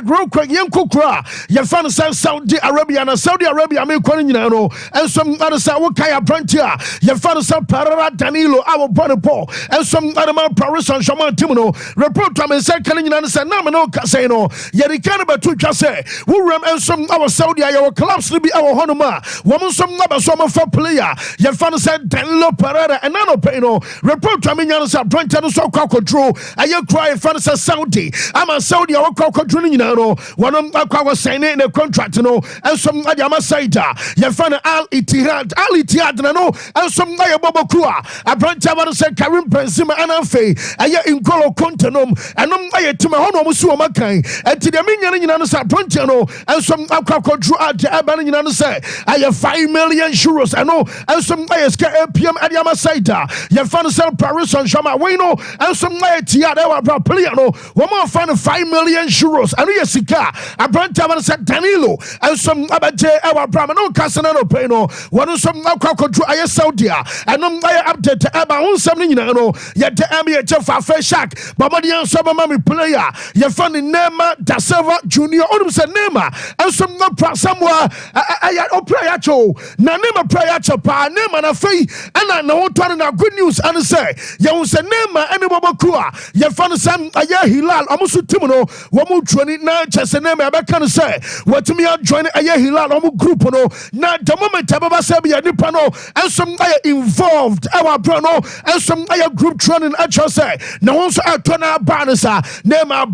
real quick, young Kukra, your fan Saudi Arabia and Saudi Arabia, me calling you know, and some other Sawakaya Prantia, your fan Parara Danilo, our Bonapo, and some other man Paris and Shaman Timono, report to me, calling you understand, no Casino, Yerikana to Case, who ram and some our Saudi, our clubs to be our Honoma, woman some number summer for player, your fan said Danilo Parada and Nano Peno, report to me, Yanasa Prantia, so control, and you cry fan Saudi, I'm a Saudi, our control. One of them was signing a contract, and some Ayama Saita, Yafana Al Ittihad, and some Ayababa Kua, a branch of said Karim Benzema and Afe, Aya Incolo Contenum, and Ayatimahono Musuamakai, and to the Minion in Anasa Prontiano, and some Akako drew out the Aban in Anasa, Aya 5 million euros, and some Ayaska PM Ayama Saita, Yafana Sal Paris and Shama Wino, and some Ayatiada Pliano, one more fan 5 million euros. Sika, a branch of said Danilo, and some Abaje, our Brahmano Casanano Peno, one of some Alcoco to Aya Saudia, and I update to Abba on something, yet the MBH for Fair Shack, Babadian Sabamami player, you found in Nema, Da Silva Junior, or said Nema, and some no somewhere, I Prayacho, Nanema Prayacho, Pa, Nema, and a fee, and I know what good news, and say, you said Nema, and Babakua, you found some Aya Hilal, almost Timono, Wamu. Now, just a name I can say, what to me, I join a Hilal group. Now, the moment Ababa Sabia Nipano, and some involved, our Bruno, and some group training at your say. Now, also I turn our Barnesa, name our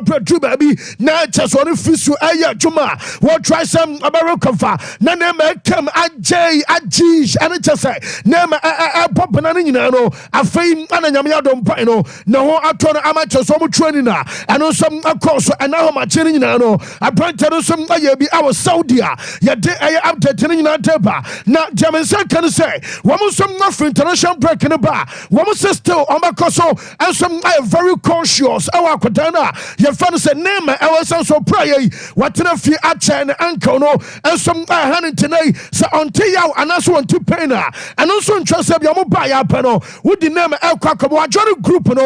bread to baby, now just one fish to Aya Juma, what try some Abarokafa, Name come at J, at G, and it just say, name a pop and a fame and a Yamiadon Pino, no, I turn amateur some training, and also of course. And now my children, I brought to some be our Saudi. Yet I am telling you now, German can say, one was some nothing international break in the bar, one was still on my coso, and some very conscious. Our Kodana, your father said, name our son so pray, what if you at and uncle, and some honey today, so until you and also want to pay now, and also trust your mobile panel, would the name El Kakabo, I join a group, and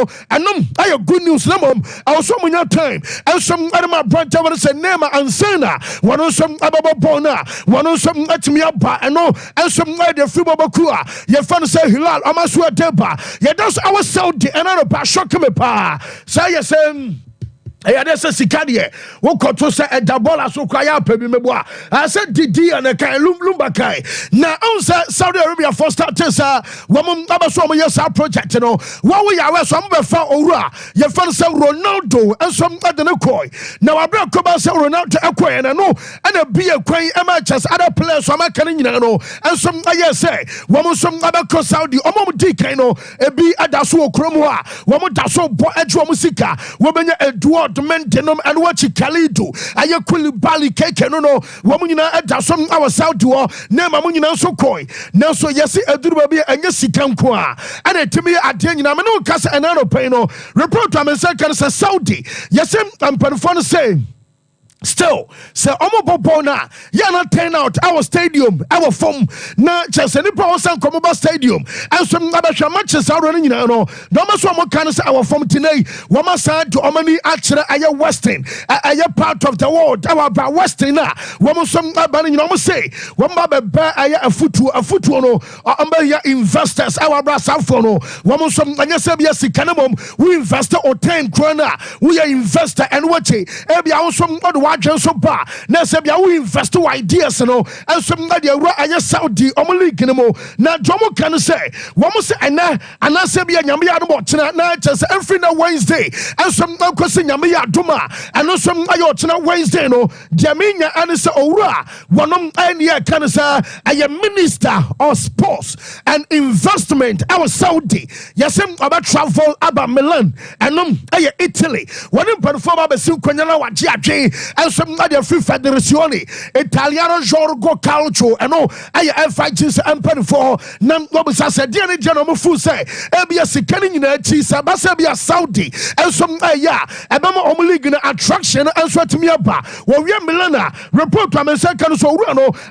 I have good news, I was so many time. And some other branch of us name and Sena, one of some Ababa Bona, one of some Atmiapa, and some other Fibabakua. Your father say Hilal, Amasua Deba. Yet that's our Saudi and other pa shock me pa. Say yes, there's a Sicadie. What got to say a double as so cry up, Meboa. I said Didi and a kind Lumbakai. Now, answer Saudi Arabia for starters, woman Abasoma, yes, our project, What we are, some before Ora, your father said Ronaldo, and some other Koi. Now, I brought Cobas Ronaldo Aquay, and I know, and a be a quay, amateurs, other players, some and some, I say, woman, some other Saudi, Omo Dikano, a be a Daso Cromoa, woman Daso Edro Musica, woman a duo. Mentenum and what you Kalidu, Ayakuli Bali cake, no, woman at some our south to name Amunina so coy. Now, so yes, a Dubabi and yes, Kankwa, and a Timmy at Tenamano Casa and Anopeno, report to me second Saudi. Yes, I'm Panfon saying. Still, say Omobona, Yana turn out our stadium, our form, na just any power sound Comoba Stadium, and some other matches are running, no matter what kind of our form today, one must to Omani actually Aya Western, Aya part of the world, our Western, one must some banning, say, one Baba Aya a foot no, or investors, our brass alphono, one must some Anasabia Sikanamum, we investor or 10 krona, we are investor and watch it, every hour some other. Sompa, Nasabia, we invest to ideas, and some idea I Saudi, Omolik, now Jomo can say, one must say, and Nasabia Yamia, not just every Wednesday, and some question Yamia Duma, and also some Ayotana Wednesday, no, Jamina Anissa Ora, one of can say, I am minister of sports and investment, our Saudi, yes, about travel, about Milan, and Italy, one in perform about Sukwanyana, some other free federazione Italiano Giorgo Calcio and no I fight and for Nam Nobisa Diana General Fu say ABS Kenning in a cheese Abasabia Saudi and some Abama Omulig attraction and sweat me up well we are Milana report to a second so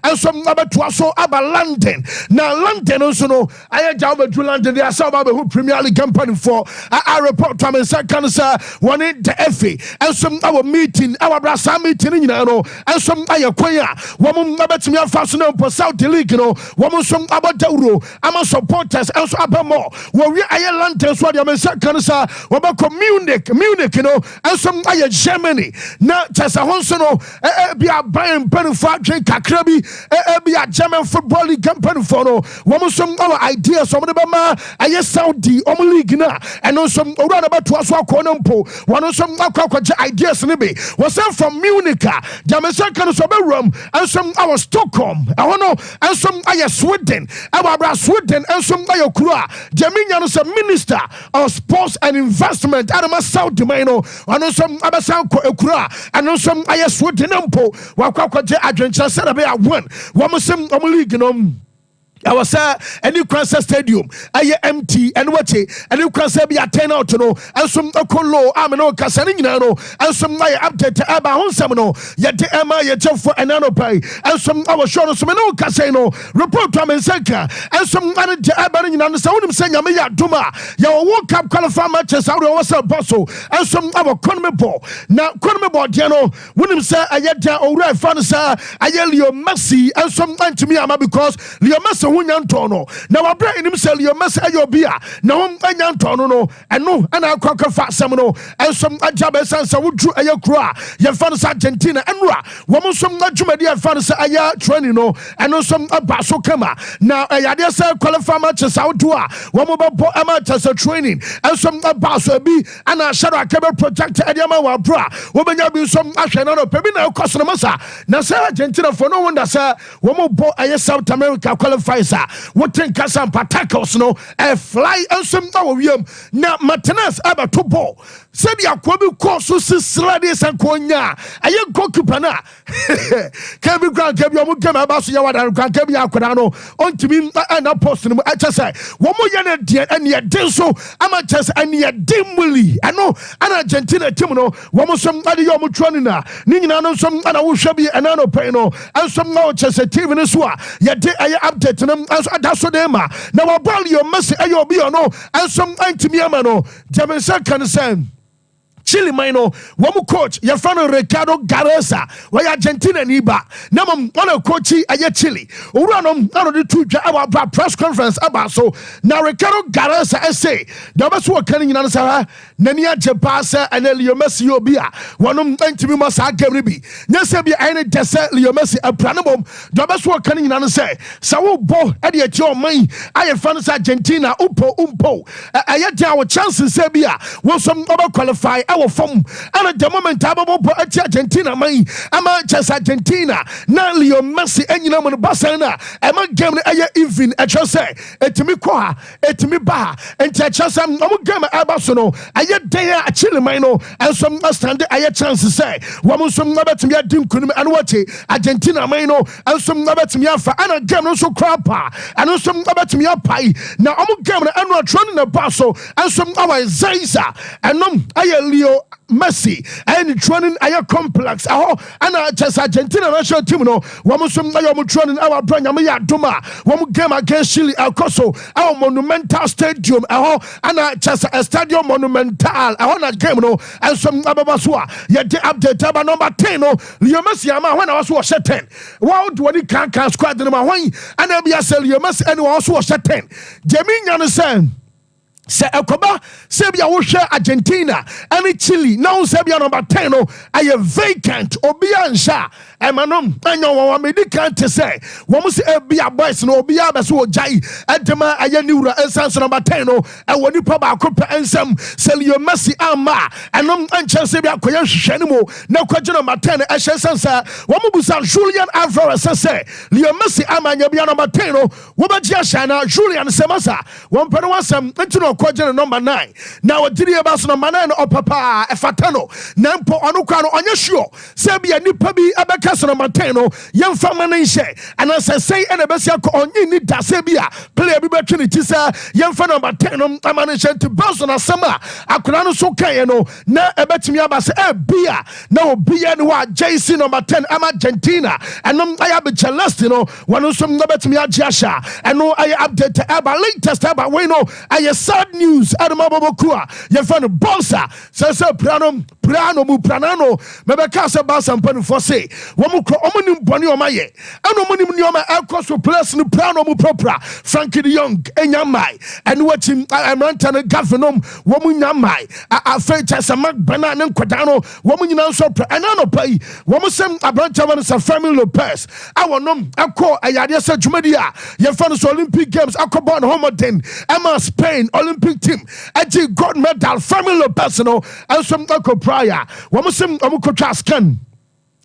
and some other Twaso Abba London now London also no I down to London they are some who Premier League company for I report to a second sir one in the FA and some our meeting our brasa meeting in and some Ayaquaya woman about me fasten up for South League woman some about Dauro I'm supporters also Abamo where we are London so the second sir about Munich and some Germany now just a honsono be a buying penny for Kakrabi be a German football league company for no woman some our ideas some of the Bama I Saudi Omuligina and also around about to us Konampo one of some ideas was from Munich the second room and some our Stockholm I want know and some Sweden our Sweden and some Kura Jaminian is a minister of sports and investment Adama South Domino and some Abasan Kura and some Sweden Ampo Wakwaja Adventure Saturday one Wamusum Omuliginum I was a new concert stadium. I empty and what a new concert be a 10 out to know and some Okolo Amino Casanino and some my update Abba Honsamino yet Emma yet for an pay and some our short some no casino report to Mensenka and some other Abanin and sound him saying Amia Duma your World Cup qualify matches out of our Bosso and some our Conmebo now Conmebo Diano wouldn't say I yet or I found I yell your Messi and some to me because Leo Messi Tono. Now I bring himself your mess at your beer. Now I'm Tono and no, and I'll cock a fat samino and some Ajabes and would do a your cry. Your father's Argentina and Ra. Woman some Najumadia father's Aya Trenino and no some Abaso Kama. Now I dare say qualify matches out to her. Woman about amateurs training and some Abaso be and I shadow a cable projector at Yama Bra. Woman you be some action on a Pebina Cosmasa. Now say Argentina for no one that say woman bought a South America qualifies. What think Casam Patacos no a fly and some now Martinez about to ball. Said ya kwabi course slades and konya. I am goalkeeper. Can be grand can be about Yawa and can be Aquadano on to me and a post. I just say one more yana and yet did so amateurs and yet dimly. I know an Argentina Timono, one more some other Yomutronina, Nina some other who shall be an anno peno and some now just a team in a swa. Yet I update them as a dasodema. Now I ball your message and you'll be on no and some antimiamano. Jamesa can send. Chile Mino, one coach, your friend Ricardo Garza, why Argentina Niba, Namam, one coach, a Chile, who run on the two about press conference about so now Ricardo Garza essay, the best work coming in Ansara, Nania Jabasa and Elio Messi Obia, one of them to be Massa Gabribi, Nesabi any desert Leo Messi a planable, the best work coming in Ansay, so bo Eddie at your money, I have found Argentina, Umpo, I had our chances, Sabia, will some other qualify. Our form and at the moment Argentina my ama just Argentina now Leo Messi and you know Barcelona am I game even at your say etimi kwa etimi ba and chasam no game abasono aye there a Chile mino and some stand aye chance say woman some na betimi adim kunim and what Argentina mino and some na betimi afa and a game no so crapa and some na betimi apai now am game na anwa training na baso and some our Zaisa and aye Messi and training aya complex and just Argentina national team no wamusum ayo training our brand ya duma wamu game against Chile El Coso our monumental stadium and just a stadium monumental na game no and some ababaswa ya de update about number 10 no Leo Messi ama when I was 10 wow do any can squad no ma when and I be Leo Messi and was 10 Jemi Nyansen Se Ekoba Sebia Wosha Argentina and Chile now Sebia number 10 I am vacant Obiansha Emanom Anyo Medican to say one must be a boys no be a so jai Adema Ayanura and Sans number 10 and when you papa copa and some sell your Messi Ama and Chelsea Koyan Shanimo now question number 10 Ashansa Wamubusan Julian Alvarez say Leo Messi Ama Yabia number 10 Wabajia Shana Julian Semasa one per one some akɔgye number 9 na ɔdiri eba so number 9 ɔpapa efatano na mpo ɔno kwa no ɔnyɛ sure sɛ bia nipa bi abɛka so number 10 no yɛmfa ma no nhyɛ ana sɛ sɛi ɛna bɛsi akɔ ɔnyi ni da sɛ bia player bi bɛtwe ne ti sɛ yɛmfa number 10 no ama no nhyɛ nti Belson asɛm a akora no so kaeɛ no na ɛbɛtumi aba sɛ bia na obia ne wa JC number 10 ama Argentina ɛnom ayɛ abɛkyɛ last no wɔno nso na bɛtumi agye ahyɛ ɛno ayɛ update aba latest aba wei no ayɛ sad news adama boboku a yɛmfa no Bolsa sɛ Prano mu Pranano mebɛka sɛ Barca mpanimfoɔ se wɔn kɔ wɔn nim bɔne wɔn ayɛ ɛna wɔn nim nneɛma ɛkɔ so place no Prano mu propra Frankie de Jong enyamai ɛne wɔtim ɛmɛnta no gavenom wɔn nyamai afei kyɛ sɛ Mark Bernard ne nkwadaa no wɔn nyinaa nso pra ɛna no pa yi wɔn sɛm aberante wɔn sɛ Fermin Lopez a wɔnom ɛkɔ ɛyadeɛ sɛ dwumadi a yɛmfa no so Olympic Games akɔbɔ ne homodin ɛma Spain Olympic team ɛgye gold medal Fermin Lopez no ɛnso ɛkɔ prior wɔn sɛm wɔn kɔtwa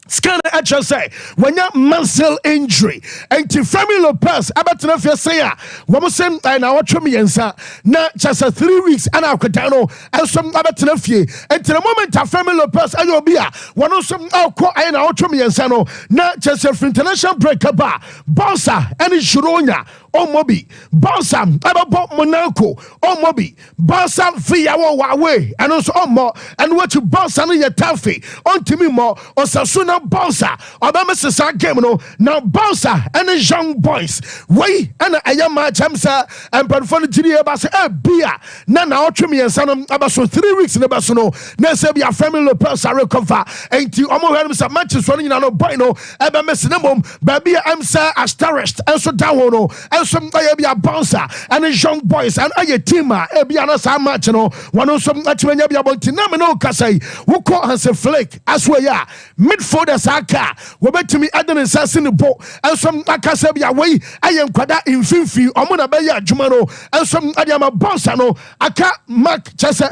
scan actually say when you muscle injury and to Fermin Lopez abatena fie say a wo sem na watcho me yensa na just 3 weeks and akwadano and some abatena fie and to the moment Fermin Lopez ayo bia wono some akọ ayi na watcho me yensa no na just international break ba Barca and Gironya Omobi Barca ababo Monaco Omobi Barca via wawe and also omo and what you Barca no yetafi on timi mo Osasuna Barca obama sesa game no now Barca and the young boys we and a match amsa and perform gidi eba se bia na otwemi yensa no abaso 3 weeks ne baso no na se bia Fermin Lopez recover enti omo hwere msa matches so nyina no boy no eba mesene mom ba bia amsa astarest and so down no and some bia Barca and the young boys and aye team e bia na sa match no wono so atwenya bia bonti na me no kasai wo ko Hanse Flick aswe ya midfielders aka wobetumi adene nsase ne bo ensom akasa bia wei aye nkwada mfimfi omo na bɛyɛ adwuma no ensom ade ama Barca no aka Mark chese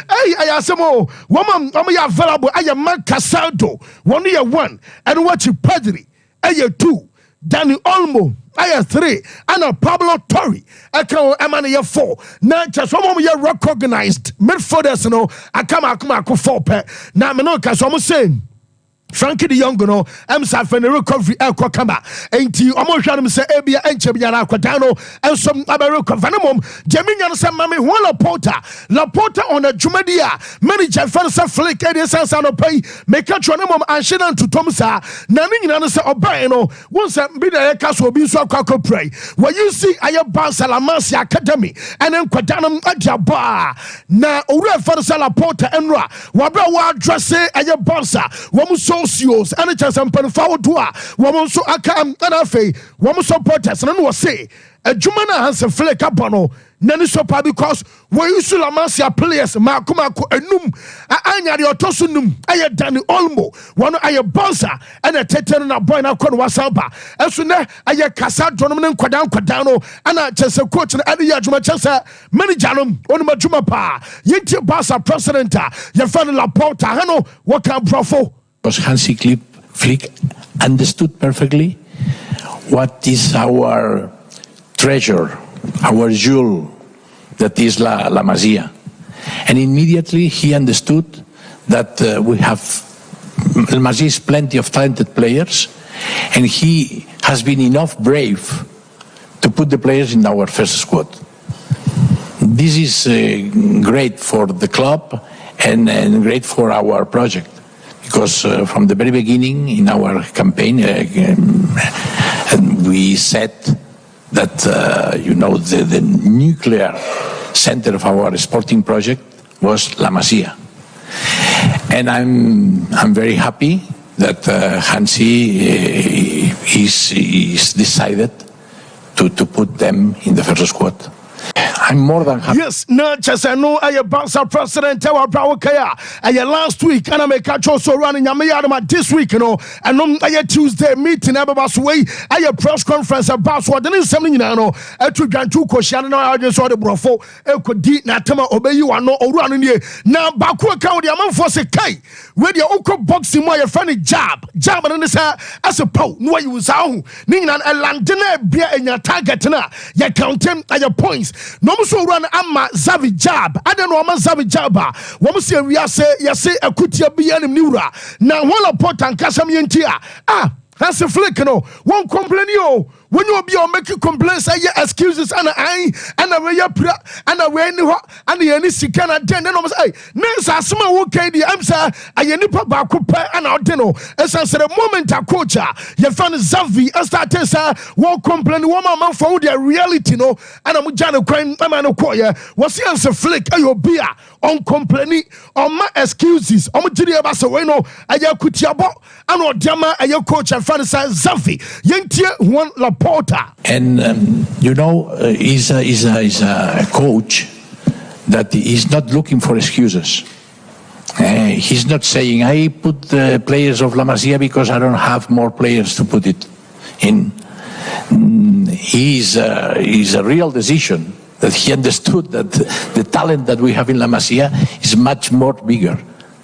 ayasemo woman omo ya available aye Mark Casado one year 1 and what you Pedri aye 2 Dani Olmo aye 3 and Pablo Torre aka amane ye 4 na chese omo ye recognized midfielders no akama 4 pe na me no kaso omo saying Frankie de Jong no emsa fe ne recovery kama enti omo hwanum se ebia enche bia na akwada no ensom recover no mom jeminya no se mame ho Laporta on a dwumadi a manager fan se Flick e dey sense no pay make tro no mom anhye to tom sa na ne nyina no se oban no won se bi na yeka so obi so akwa pray where you see aye Barcelona and La Masia academy and enkwada no adiaba na owura fan se Laporta enra wabra wa address aye Barca wo so and it's a sample for Dua, woman so akam and afe, woman supporters, and was say a Jumana has a Flick upon Nani Sopa because we used to La Masia players, Makumako, and Num, Anya the Otosunum, Aya Dani Olmo, one Aya Barca, and a Tetan and a boy now called Wasaba, and soon Aya Casa, Dronoman Quadano, and I just a coach and Adi Yajuma Chesa, many Janum, Onimajuma Pa, Yeti Barca president, your friend Laporta, Hano, what can Brofo. Because Hansi Flick understood perfectly what is our treasure, our jewel, that is La Masia. And immediately he understood that we have, La Masia is plenty of talented players, and he has been enough brave to put the players in our first squad. This is great for the club and great for our project. Because from the very beginning in our campaign, we said that the nuclear center of our sporting project was La Masia, and I'm very happy that Hansi is decided to put them in the first squad. I'm more than happy. Yes, no, just I know I Barca president Tewa Brawakaya. I last week and I make a choice so running Yamayama this week, and on I Tuesday meeting Ababas way. I press conference about what then is something at to Gantu Koshan. I just saw the brofo. Could deep Natama obey you are no running here. Now Baku account the amount for Sekai. Where the Oko boxing my funny jab and this as a po no you was out. Ning and a Landina beer in your target na. Ya count him at your points. No so run ama Zavi Jab. I don't know ama Zavi Jaba. Womu say we are say yase akutia bi anim niura. Na wala pot and kasam yentia. That's a flick, no. One complain you. When you be making complaints, say excuses and a way you pray and a way and the any sick and attend. And I was next as someone who came the answer. I nipa bakupa and I don't know. As I said, a moment a coach, you found Zavi and started say one complain, woman for their reality, no. And I'm Jana crime, I'm an acquire. Was the answer flick? Ayo beer on complaining on my excuses. I'm Julia Basaweno, Aya Kutiabo, and or Dama, Ayo coach and found Zavi. Yentia one la. And he's a coach that is not looking for excuses. He's not saying I put the players of La Masia because I don't have more players to put it in. He's a real decision that he understood that the talent that we have in La Masia is much more bigger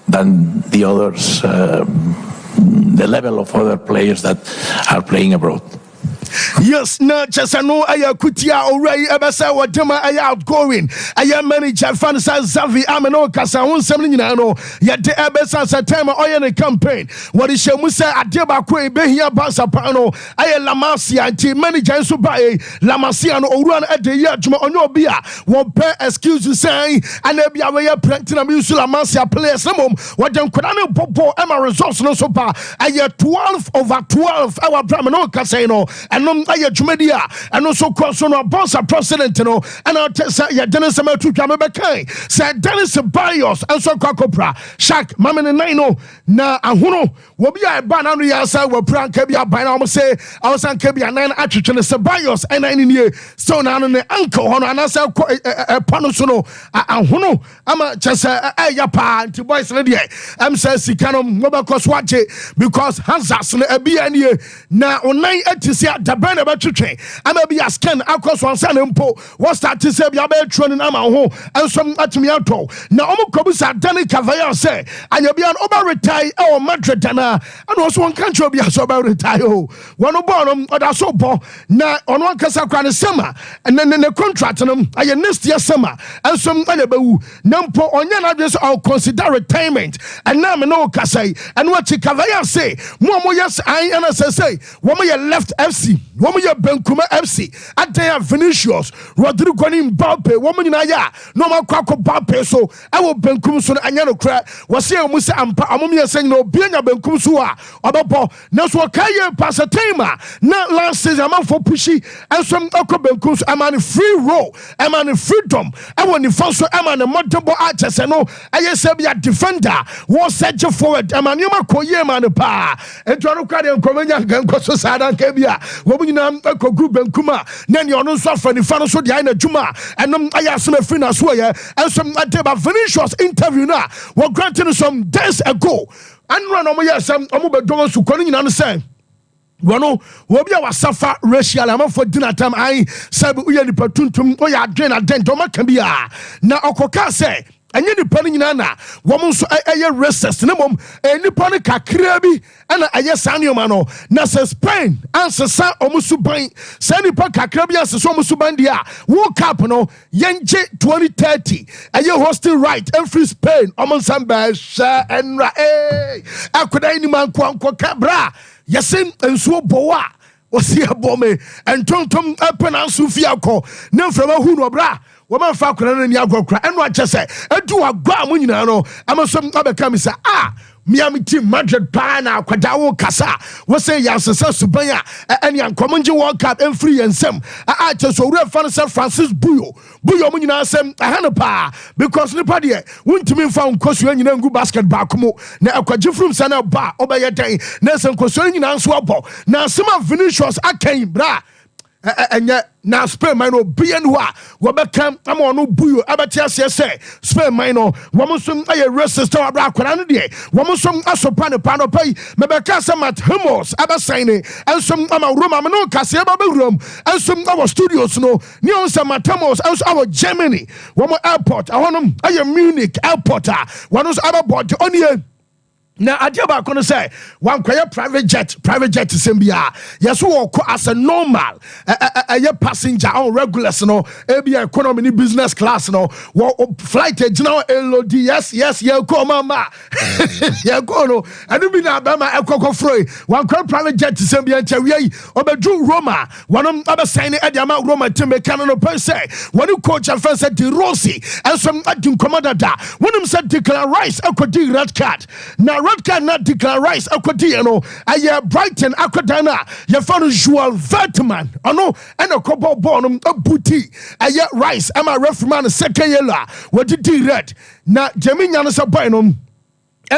than the others, the level of other players that are playing abroad. Yes, no, just I know I kutia already ever say what dema I outgoing. I am manager fans Zavi Ameno Casa 179 no yet the Ebesa Satema oil campaign. What is Shemusa Adeba Kwe Behia Basapano? I am La Masia and team manager Subai La Masia no run at the year on your beer. One pair excuse to say and there be a way of printing a music La Masia players some what them could I popo Emma results no so far. I 12 over 12 our Bramano Casino. And no aye jumedia and also cross on a boss a president no and I'll tell ya Dennis to Kamebekai said Dennis Bios and so Kakopra Shak Mamma Nino na ahuno will be a banana yasa will prank Kabia by now say I was on Kabia 9 attribute Bios and 9 in year so now on the uncle on and I said a panosono ahuno I'm a just a yapa to boys lady I'm says he can mobile watch it because Hansas a be any now on 9 the brand about to train. I may be a scan across one san impo. What's that to say? Be a training am home and some at me out. Now, Omokobusa Danny Cavaya say, and you'll be an over retire or Madrid and also one country be a sober retire. One of Bonum or the soap now on one Casacran summer and then in the contract on them. I next year summer and some Anabu Nampo on your address or consider retirement and now no Casay and what Cavaya say. Momo yes, I and as I say, woman you left FC. Woman ya Benkuma FC Ataya Vinicius Rodrigo Mbappe woman ya no ma kwako Mbappe so I will Benkum so anyano kra wase amusa ampa amomia saying no bianya Benkum so a obopo na so kaye pasatema na last season am for pushy and some akọ Benkum so am an free roll am an freedom I want the first so am an multiple archers no aye say be a defender was set forward am an yoma koye man pa entwano kwa de nkomanya ganko so sada nkebia womunyina eko group Benkuma na ne ono so afa ni fa no so de ai na dwuma enom ayasem afri na so ye ensom adeba Vinicius interview na we granted some days ago and run omo yesem omo bedon su kwano nyina no say wono wo bia wasafa racial am for dinner time ai sabe uye ni patuntum o ya adwen adent o maka bia na okoka say enye nipa no nyina na wo nso eye racist na mom nipa no kakra bi na aye sanioma no na se Spain ansesa omusuban se nipa kakra bi ansesa omusuban dia World Cup no yenje 2030 aye hosting right and free Spain omunsamba sha enra akoda ni manko kabra yasin enso bowa osi abome entontom apena sufi akọ na mframa hu no bra woman fa kwara ni agwakra eno akyese edu agwa mo nyina no amasom abeka mi say Miami team Madrid pa na akwada wo kasa wo say yansesa suban ene ankomonje World Cup en free ensem akyese owura fa no San Francis buyo mo nyina asem ahane pa because nipa de wontimi fa nkosu nyina ngu basketball komo na akwaje from sana ba obeye den na sen nkosu nyina nso obo na asema Vinicius akan bra enye na Spain mino bien wa wo bekam am ono buyo abetia se Spain mino wo msum aye racist wa bra kwara no de wo msum asopa ne pa no pai mebeka se mat humors abesaine ensum ama Roma no kase ba bewuram ensum our studios no ni on se matamos ensum our Germany wo mo airport ahonom aye Munich airport a wono so ababod onie Now, I tell about going to say one quiet private jet to Sambia. Yes, walk as a normal a passenger on regulars, no, maybe economy business class, no, flight now LOD. Yes, you go, mama. You go, no, and you be now, Bama, a cocoa free. One quiet private jet to Sambia, Terry, or Drew Roma, one of other signing at the amount Roma Timber Cannon per se. When you coach and first said the Rossi and some acting commander, when him said declare rice, I could do red card. Now, red card not declare rice akwadi no aye Brighton akwadana your fan Joel Vertman ono and a couple ball no abuti aye rice am a referee man second yellow what did red na Jaminya no boy no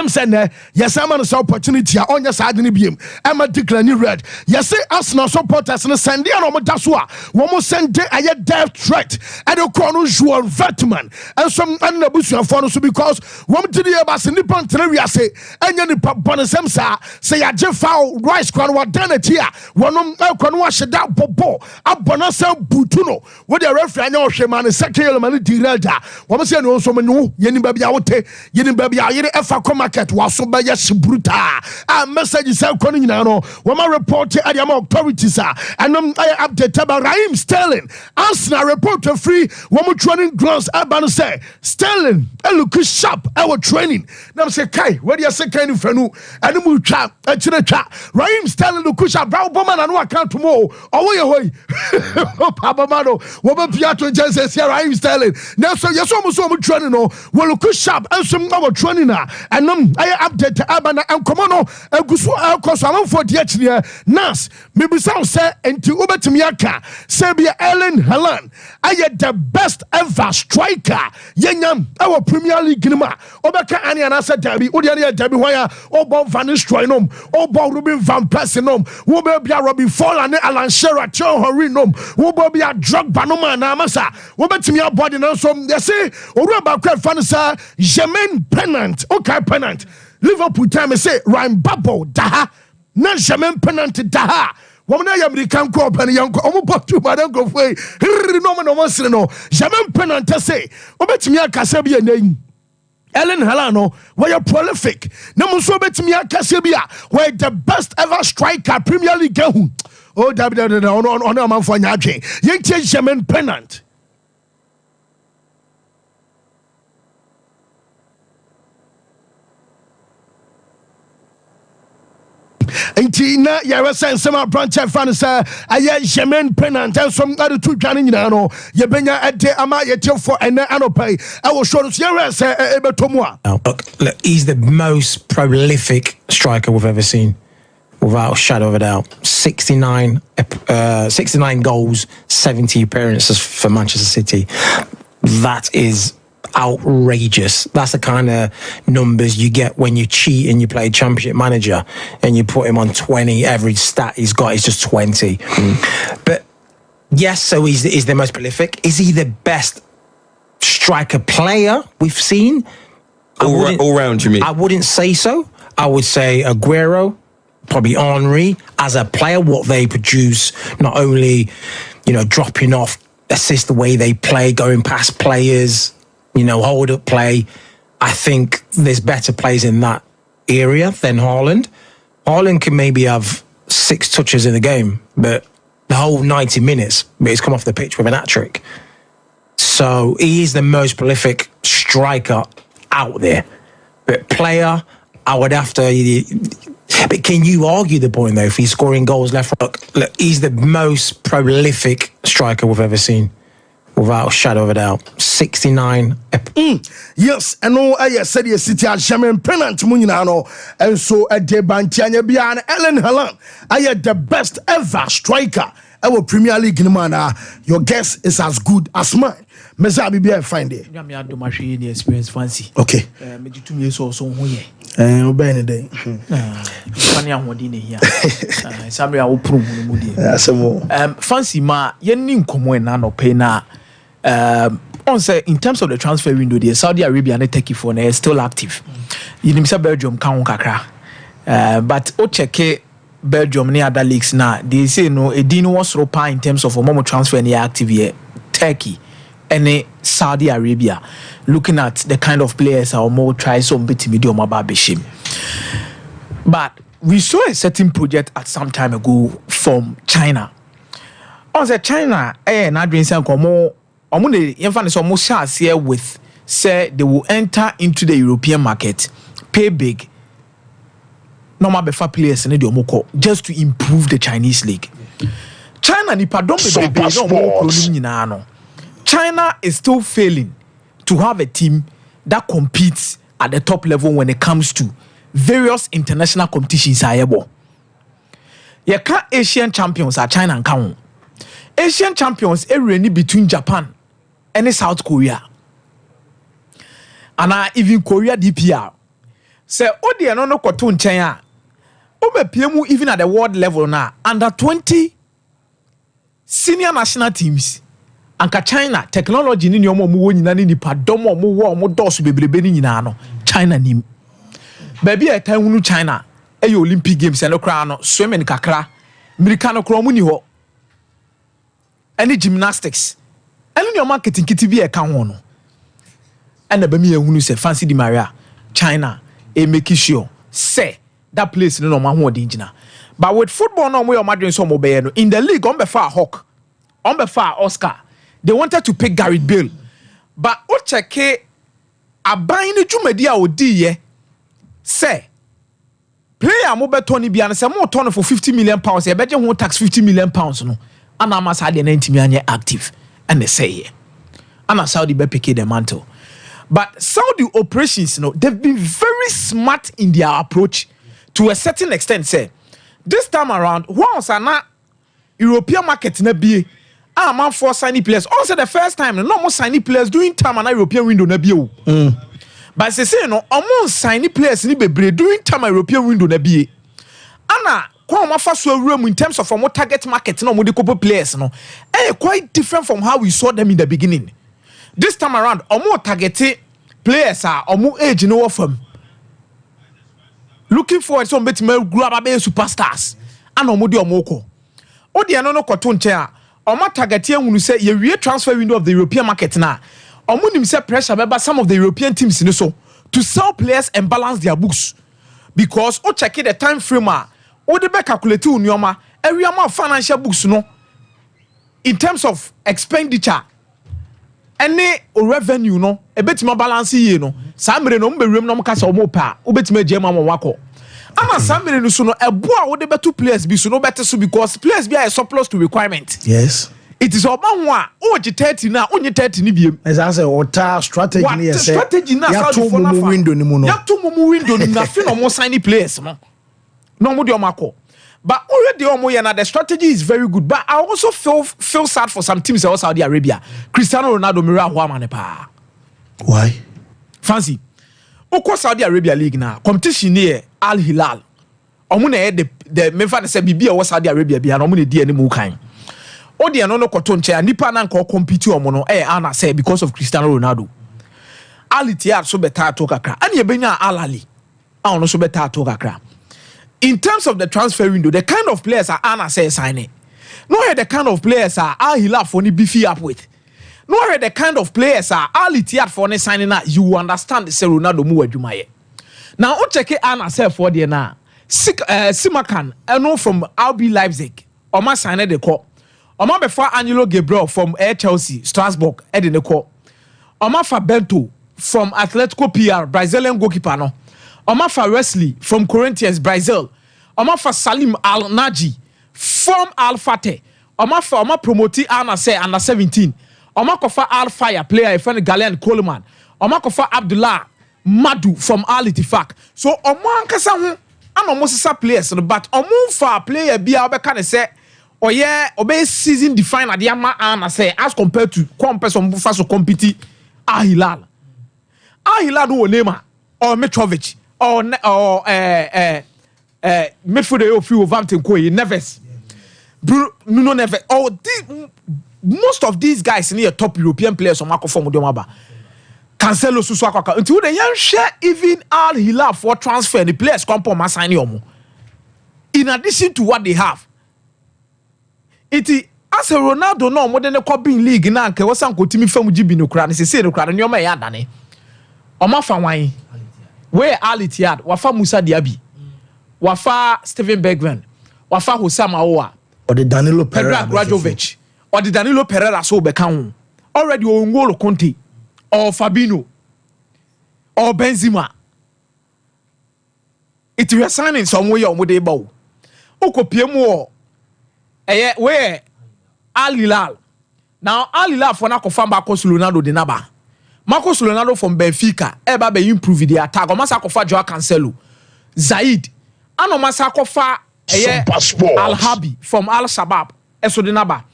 send yes, I'm an opportunity on your side in the beam. I'm a declare new red. Yes, say Arsenal supporters and send the armor daswa. One more send a death threat and a corner Joel Vertman and some Annabusia for because one to the Abbas in the Panteria say, and then the Bonasemsa say a Jeff Rice Crown what done it here. One can wash it out Popo up Bonasa Butuno. What the referee know Shaman is second element direlda. One say no so many Yenin Baby Aote, Yenin Baby Aye market was so by bruta. A message is calling now. When I report to the authorities and I update about Raheem Sterling. Arsenal report to free one more training grounds. I say Sterling, I look sharp. Our training. Now say Kai, where do you say kind of fenu? And we trap a chat. Raheem Sterling look sharp. Brown woman and what can't tomorrow. Away. Papa Mano, what Piatro just says here Raheem Sterling. Now so yes, almost so much training. Well look sharp and some our training and I update Abana and Komono and Gusu Alcosalam for the H. Nas, maybe some say and to Ubertimiaka, Serbia Ellen Helen. I had the best ever striker. Yenyam, our Premier League Gnima, Obaka Annie and Asa Derby, Udia Derby Wire, Obo Van Nistroinum, Obo Ruben Van Pessinum, Wobia Robbie Fall and Alan Shearer, Joe Horinum, Wobia Drug Banoma and Amasa, Ubertimia body and some they say, Uraba Fanasa, Jermaine Pennant, okay, Pennant. Liverpool time say Ryan Babo daha na Jermaine Pennant daha woman I American co and young omo botu madan go foi no Jermaine Pennant say obetimi akasa bia nai Ellen Helano were prolific na mo so obetimi akasa bia were the best ever striker Premier League hu oh on man for nyadwen yentie Jermaine Pennant. Intina, Yara Sema branch of Fanasa, Aya Jermaine Pennant, and some other two Ghanaian, Yabenya at Amaya for an Anope. I will show us Yara Ebertomwa. He's the most prolific striker we've ever seen, without a shadow of a doubt. 69 goals, 70 appearances for Manchester City. That is outrageous. That's the kind of numbers you get when you cheat and you play Championship Manager and you put him on 20. Every stat he's got is just 20. But yes, so he's the most prolific. Is he the best striker player we've seen? All round, you mean? I wouldn't say so. I would say Aguero, probably Henry. As a player, what they produce, not only, dropping off, assist the way they play, going past players, hold up play. I think there's better players in that area than Haaland. Haaland can maybe have 6 touches in the game, but the whole 90 minutes, he's come off the pitch with an hat-trick. So he is the most prolific striker out there. But player, I would have to... But can you argue the point, though, if he's scoring goals left? Look, he's the most prolific striker we've ever seen, without a shadow of a doubt. 69. Yes, and no, I said yes, City at Jermaine Pennant Munano, and so at the Bantiana Bian Ellen Helen. I had the best ever striker. Our Premier League man, your guess is as good as mine. Mezabi be find it. I'm not doing my experience fancy. Okay. Me 2 years or so here. Obey any day. Funny I'm wording here. Somebody I will prove fancy ma yen komo na no pay na on say in terms of the transfer window the Saudi Arabia and Turkey for is still active. You know Belgium kan kakra. But o check Belgium ni other leagues na they say no e din was ropa in terms of momo transfer ni active here. Turkey and Saudi Arabia, looking at the kind of players our more try some bit medium about Bishim. But we saw a certain project at some time ago from China. On the China, not doing some more. Here with say they will enter into the European market, pay big. Normal befa players in the just to improve the Chinese league. China China is still failing to have a team that competes at the top level when it comes to various international competitions. Asian champions are China and Kang. Asian champions are between Japan and South Korea. And even Korea DPR. Say, Odi and no Kotun China. PMU even at the world level now, under 20 senior national teams. Anka China technology ni omo mu nyina ni nipa domo mo wo mo dosu bebrebe ni nyina no China nim baby e tan hunu China e Olympic games no kra no swimming kakra America no kra mu ni ho any gymnastics any no marketing kiti bi e ka ho no and ba mi ehunu se fancy di Maria China e make sure say that place no ma ho odin but with football no mo your madwen so mo be no in the league on be far Hawk on be far Oscar. They wanted to pick Gareth Bale. But Ocheke abayin ni jumedi a odi ye say player mo beto ni bia na say mo turn for 50 million pounds e beje ho tax 50 million pounds no ana amasa de 90 million active and they say ye ana Saudi be pick the mantle. But Saudi operations they've been very smart in their approach to a certain extent. Say this time around once na European market na bie man for signing players. Also the first time no more signing players during time and European window na bie. But say no almost signing players ni bebre during time European window na bie. Ana kwa ma fa so awura mu in terms of more target market no mo de couple players no quite different from how we saw them in the beginning. This time around more targeted players are more age no from looking forward some bit me grab be superstars ana mo de omoko odi eno no koto nche a Oma targetia hunu say ye wie transfer window of the European market na. Omo nim say pressure beba some of the European teams in so to sell players and balance their books. Because o check the time frame o de be calculate unioma every amount financial books no in terms of expenditure any revenue no e betima balance ye no sa mere no mbewrem no mka say omo pa o betima jema mo wako. Ama somebody no so no eboa wo de betu players bi so no better so because players bi are surplus to requirement. Yes. It is oba ho a o ji 30 na onye 30 ni biem. As I say ota strategy ni say. Strategy na ya to mu window ni mu no. Ya to mu window ni na fi no mo sign players no. No mo de omako. But already omo ye na the strategy is very good but I also feel sad for some teams in Saudi Arabia. Cristiano Ronaldo mira ho amane pa. Why? Fancy. Oko Saudi Arabia League na competition near Al Hilal. Omo na the memfa say bibia wo Saudi Arabia bia na omo na di animu kan. Odi eno no koto nche nipa na nko compete omo no ana say because of Cristiano Ronaldo. Al Ittihad so beta to kakra. Ani ebenya Al Ahly. Ono so beta to kakra. In terms of the transfer window, the kind of players are ana say signing. No the kind of players are Al Hilal for ni beefy up with. No the kind of players are Al Ittihad for ne signing na you understand say Ronaldo mu adwuma ye. Now o check ana say for there na Simakan eno from RB Leipzig. Oma sign the call. Oma before Angelo Gabriel from Air Chelsea Strasbourg e de call. Oma fa Bento from Atletico PR Brazilian goalkeeper no. Oma fa Wesley from Corinthians Brazil. Oma fa Salim Al Naji from Al Fateh. Oma promoti ana say under 17. Oma kofa Al Fire player friend Ghanaian Coleman. Oma kofa Abdullah Madu from Al Ittifaq. So omo ankasa ho ana omo sisa players no but omo fa player bia obeka ne say obe season define ade ama ana say as compared to some fa so compete Al Hilal. Al Hilal no Neymar or Mitrovic or midfielder of Wolverhampton ko Neves. Nuno Neves. Oh, most of these guys near top European players on Marco Formodiomaba. Cancelo Suswaka until the young share even Al Hilal for transfer the players come for Masani. In addition to what they have, it as a Ronaldo no more than a copying league na nke wasan ko timi fam gibi no kra ne se no kra ne yoma ya dane. Oma fa wan where Ali Tiad wafa Musa Diaby wafa Steven Bergwijn wafa Hosam Aouar or the Danilo Pereira Grajovic or the Danilo Pereira so bekan already o N'Golo Conte or Fabinho or Benzema. It we are signing somewhere on dey bow oko piemu where Al Hilal now Al Hilal for na confirm Marcos Leonardo de naba Marcos Leonardo from Benfica eba be improve the attack o masa kofa Joao Cancelo Zaid ano masa kofa Al Habi from Al Shabab eso de naba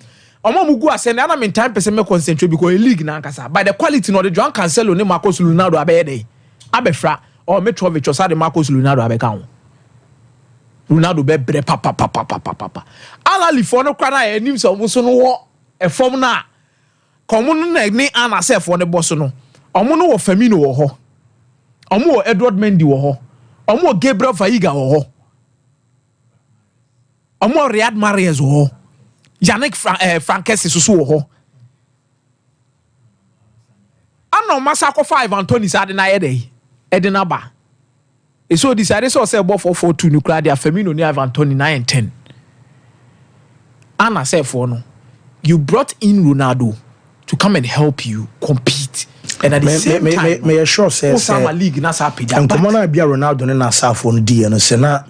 omo mugu asende ana me time person me concentrate because a league na nkasa by the quality no the Joao Cancelo ne Marcos Leonardo abeyede abefra or Mitrovic or Sade Marcos Leonardo abeka Ronaldo be bre papa ala lifo no kwa na enim so wo so no wo e form na komo na ni ana self wo ne boss no omo no wo Firmino wo ho omo wo Edward Mendy wo ho omo wo Gabriel Veiga wo ho omo wo Riyad Mahrez wo ho Yannick Frankesi so wo ho ano masa ko 5 Anthony Sade na yede Edinaba. So decided so say about 4-4-2 nuclear dia Firmino ni Ivan Toney 9 and 10. Anna said for no. You brought in Ronaldo to come and help you compete. And at the same time, may sure say Sama league na sa pida. And come on be Ronaldo na sa for no di no say na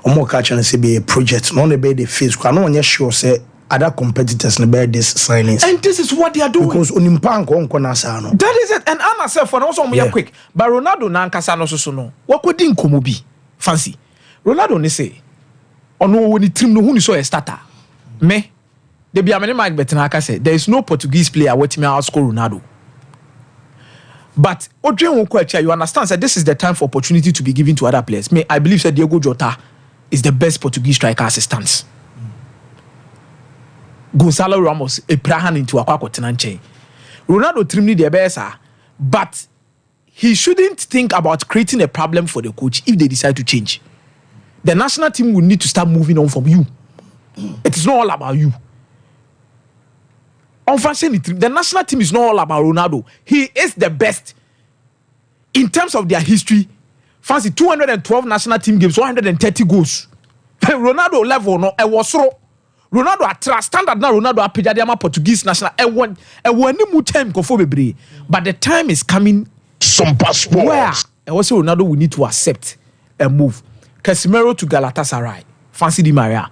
omo ka cha na say be a project no be the face kwa no onye sure say other competitors in the this signings. And this is what they are doing. Because Unimpanko on Konasano. That is it. And Anna said for also quick. But Ronaldo Nankasano so what could Dinko be? Fancy. Ronaldo ne say. Or no when the team no who saw a starter. Me. They be a many Mike Betanaka said there is no Portuguese player waiting me outscore Ronaldo. But Odre you understand that this is the time for opportunity to be given to other players. Me, I believe that Diego Jota is the best Portuguese striker assistance. Gonzalo Ramos a prahan into a tenanche. Ronaldo trimmed the besa, but he shouldn't think about creating a problem for the coach if they decide to change. The national team will need to start moving on from you. It is not all about you. Unfortunately, the national team is not all about Ronaldo. He is the best in terms of their history. Fancy 212 national team games, 130 goals. Ronaldo level no, it was so. Ronaldo atra standard na Ronaldo apija de ama Portuguese national ni mu time ko fo bebre but the time is coming Sompa Sports where also Ronaldo will need to accept a move. Casemiro to Galatasaray, Fancy Di Maria.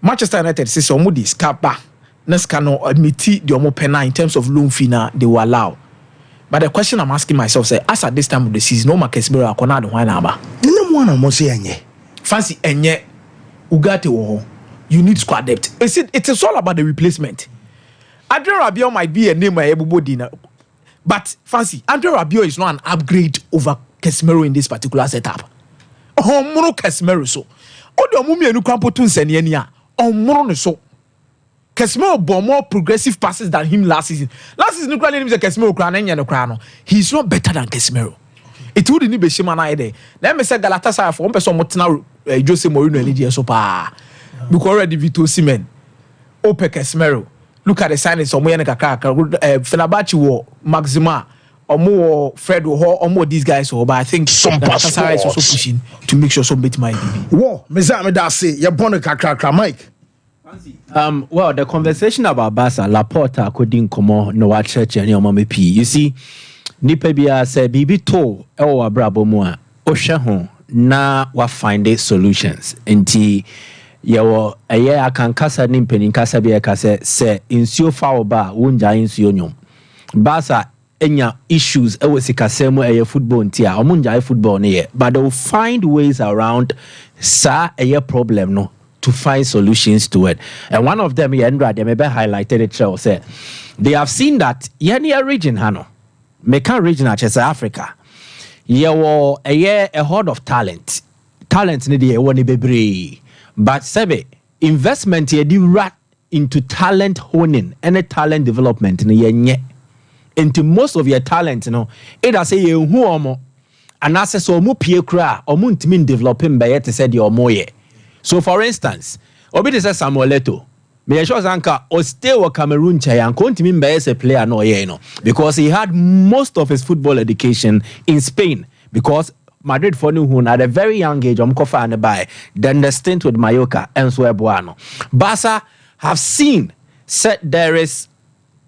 Manchester United says omo di scapa neska no admit the omo pena in terms of loan fee na they will allow. But the question I'm asking myself say as at this time of the season no Casemiro akona do wan aba. No mo na mo say enye. Fancy enye Ugarte wo ho. You need squad depth. It is all about the replacement. Andre Rabiot might be a name by everybody, but fancy Andre Rabiot is not an upgrade over Casemiro in this particular setup. Oh, mono Casemiro so. Oh, the mummy and Crampotun Seniania. Oh, mono so. Casemiro bought more progressive passes than him last season. Last season, Ukraine is a Casemiro Crano. He's not better than Casemiro. It wouldn't be Shimana either. Let me say Galatasaray for one person Motina Jose Mourinho and Lydia Sopa. Because already Vito Osimhen, Ope Casemiro. Look at the signings of Moyane Kakaka, Fenerbahce war, Maxima, or more Fred or more these guys. But I think Galatasaray is also pushing to make sure some bit might be. Whoa, Mezame da say you're born a Kakaka, Mike. Well, the conversation about Barca, Laporta couldn't come on no church and your mommy P. You see, Nipebia said, Bibi to our brabo moa, Oshaho, na wa find it solutions. Inti yawo eye akankasa ni mpeni nkasa bi ekase se insuo foul ba wonja insuo nyom Barca enya issues ewo sikasemu eye football ntia omunja football ne ye but they will find ways around sa eye problem no to find solutions to it. And one of them Yendra they maybe highlighted it show say they have seen that yenia region hano meka region at Africa yawo eye a horde of talent ne dey woni bebre. But Sebe, investment ye di rat into talent honing and talent development into most of your talent, it has say you who omo and as so mu pie kra or muntmin developing by yet said your moye. So for instance, obi say Samuel Eto'o, me sure Zanka or stay wa Cameroon chai and continue by as a player no ye because he had most of his football education in Spain because Madrid for new at a very young age, and by then the stint with Mallorca and Suebuano. Barca have seen said there is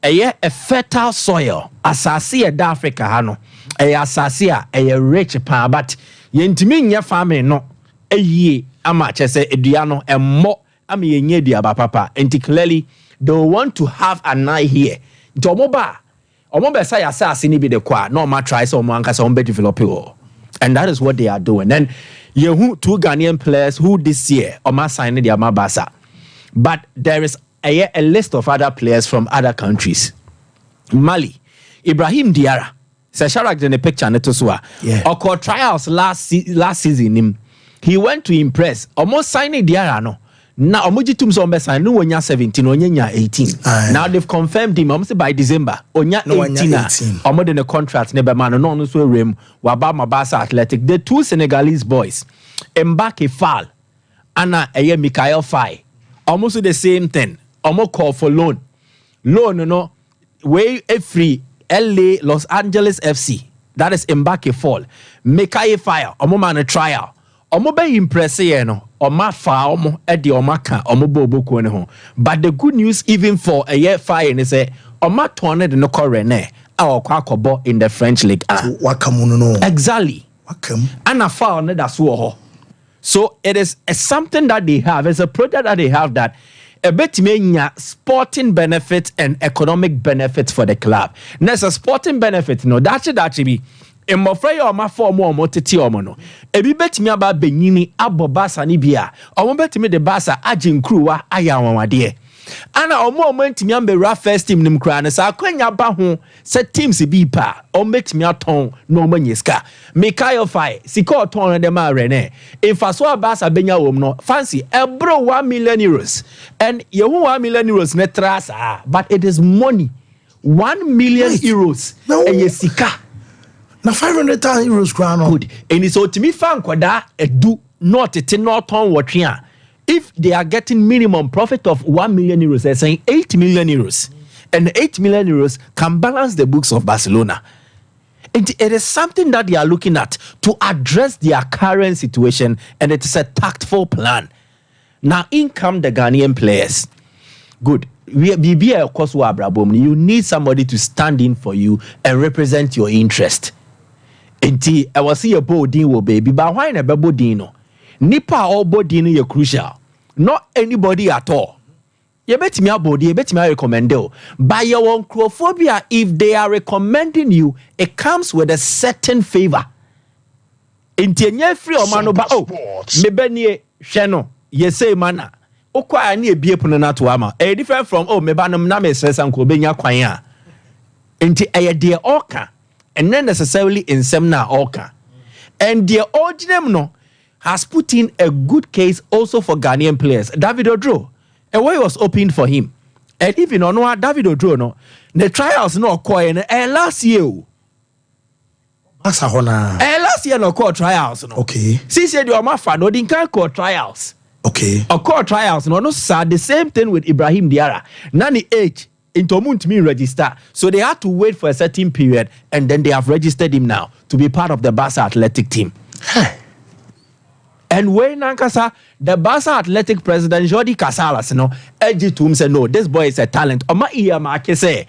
a fertile soil, asasi e Africa hano, a asasi a rich pa, but yentimi family no a ye amache say eduano and more ami yenye diaba papa, and clearly they want to have an eye here. Tomoba, omobe say asasi ni be the kwa, no ma try so man kasa ombe develop it. And that is what they are doing. Then you two Ghanaian players who this year Oma signed the Barca. But there is a list of other players from other countries. Mali, Ibrahim Diarra. Sharak in the picture netoswa. Or trials last season. He went to impress. Almost signing Diarra no. Now omuji tumsombe sign no onya 17 onya 18. Now they've confirmed him almost by December. Onya 18. Omo de contract never man no so rem waba Mabasa Athletic. The two Senegalese boys, Mbake Fall, Anna Eye Mikael Fai. Almost the same thing. Omo call for loan. Loan no way free LA Los Angeles FC. That is Mbake Fall. Mikael Fire. Omo man a trial. Omo be impress no. Oma fa omo edi oma ka omo bobo ko ne ho. But the good news even for a year fire ne say oma tone de no kore ne a okwa akobo in the French league. Wakamu no. Exactly. Wakam. Ana fa ne da so ho. So it is something that they have. It's a project that they have that a bit mania sporting benefits and economic benefits for the club. There's a sporting benefit, no, that's be. In my friend, or my form or moteti or no. Ebi bet me about Benini, Abo Basa Nibia, or bet me the Basa Ajin Crewa, Ayawa dear. Anna or moment me ambe rough first team nim cran as I can yabahu, set teams be pa, or met me a ton, no maniska. Mikael Fai, Siko ton and the marene. If I saw a Basa Benya no fancy, a bro 1 million euros. And you 1 million euros netrasa, but it is money. 1 million euros. No. And yesika. Na 500,000 euros crown. Good. And it's so to me fan kwada do not it not on what if they are getting minimum profit of 1 million euros, they're saying 8 million euros. And 8 million euros can balance the books of Barcelona. And it is something that they are looking at to address their current situation, and it is a tactful plan. Now, in come the Ghanaian players. Good. We of course, you need somebody to stand in for you and represent your interest. Enti I was see a bodin wo baby, but why na bodino? Nipa all bodino ye crucial. Not anybody at all. You bet me about you bet me recommend you. By your own crophobia, if they are recommending you, it comes with a certain favor. Enti nye free o mano ba oh me benye hwe ye say mana. Okwa ani ebie pono na to ama. E different from oh me ba no na me stress anko benya kwan a. Enti eye de oka. And not necessarily in Semna Orca. And the original has put in a good case also for Ghanaian players. David Odro, a way was opened for him. And even on what David Odro, no, the trials no occur and last year. Last year no call trials. No. Okay. Since you are my fan, no, didn't call trials. Okay. Or call trials. No, sad. The same thing with Ibrahim Diarra. Nani age. Into me register. So they had to wait for a certain period and then they have registered him now to be part of the Barca Athletic team. And when Nankasa, the Barca Athletic president, Jordi Casalas, edged to him say, no, this boy is a talent. Oma Iyamake say,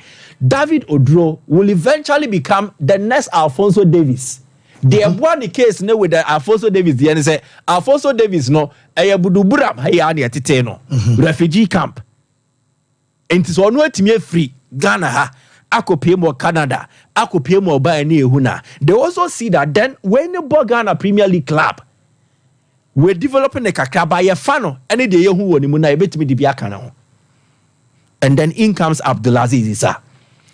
David Odro will eventually become the next Alphonso Davies. They have won the case with the Alphonso Davies. The end say, Alphonso Davies, no, Ayabuduburam, Hayani Titeno, refugee camp. And so no to free Ghana ha ako pay more Canada ako pay more by any huna. They also see that then when you bought Ghana Premier League club we're developing a kakra by a fano any day who won muna ebet me dibiakana. And then in comes Abdulaziz Issa.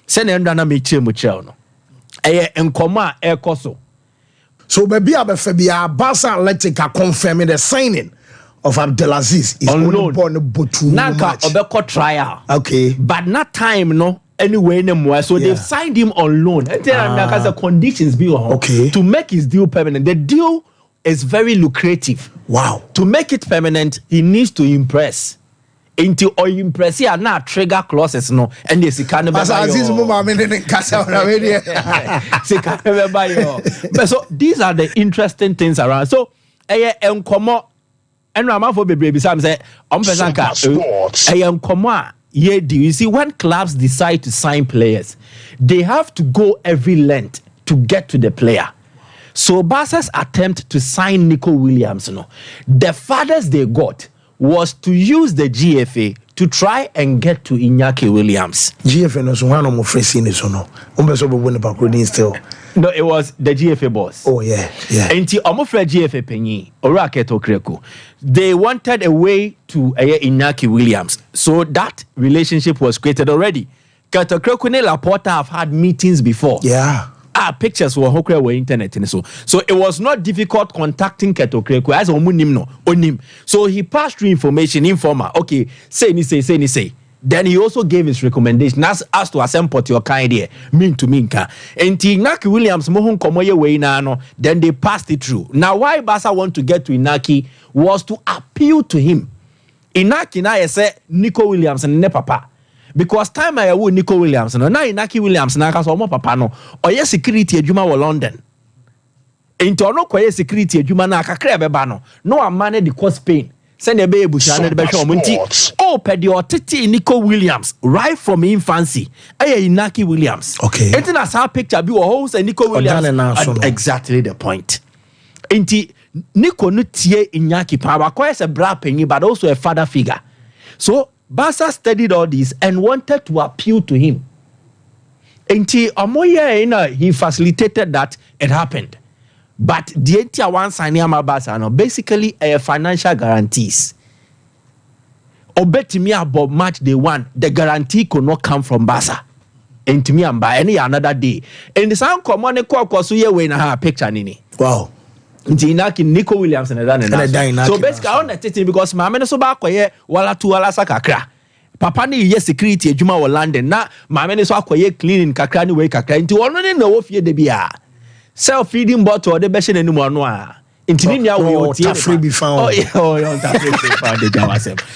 Send him down me chill no. Enkoma ekoso. So baby abefebia Barca Athletic are confirming the signing of Abdelaziz is on loan. Nanka obeko trial. Okay. But not time no anyway anymore. So they've signed him on loan. And then the conditions be okay. To make his deal permanent. The deal is very lucrative. Wow. To make it permanent, he needs to impress. Into or impress ya na trigger clauses no and the sika no be so these are the interesting things around. So enkomo and Ramafo baby Sam say yeah, do you see when clubs decide to sign players, they have to go every length to get to the player. So Barca's attempt to sign Nico Williams, the farthest they got was to use the GFA to try and get to Iñaki Williams. GFA no so one of facing is no. Still. No, it was the GFA boss. Oh yeah. And GFA penny Oraketo Kreko. They wanted a way to Iñaki Williams. So that relationship was created already. Keto Kreko and Laporta have had meetings before. Yeah. Pictures were internet and so it was not difficult contacting Keto Kreko as onim. So he passed through information informal. Okay, say ni say. Then he also gave his recommendation as to assemble your kind here, mean to minka. And Inaki Williams mohun komoye way na then they passed it through. Now why Barca want to get to Inaki was to appeal to him. Inaki na say Nico Williams and ne papa. Because time I would Nico Williams no na Inaki Williams na kaso mo papa no oye security adwuma wo London. Enti ono koye security adwuma na akakra beba no amane the cost Spain. Send a baby pedi Nico Williams right from infancy. Inaki Williams. Okay. And then as our picture be whole say Nico Williams. Exactly the point. Inti Nico no tie Iñaki power quite a bra penny but also a father figure. So Barca studied all this and wanted to appeal to him. Inti Omoye he facilitated that it happened. But the entire one signing Barca no basically financial guarantees. Obetimi about match day one, the guarantee could not come from Barca. And to me and by any another day. And the sound common so ye we na picture nini. Wow. Inaki Nico Williams and so basically on the thing because my men so back wala tu wala sakakra. Papa ni ye security ejuma wo London na my men so akoye cleaning kakra ni we kakra nti ono ne na wo fie de bia. Self-feeding bottle the best in the Intinia will free be found.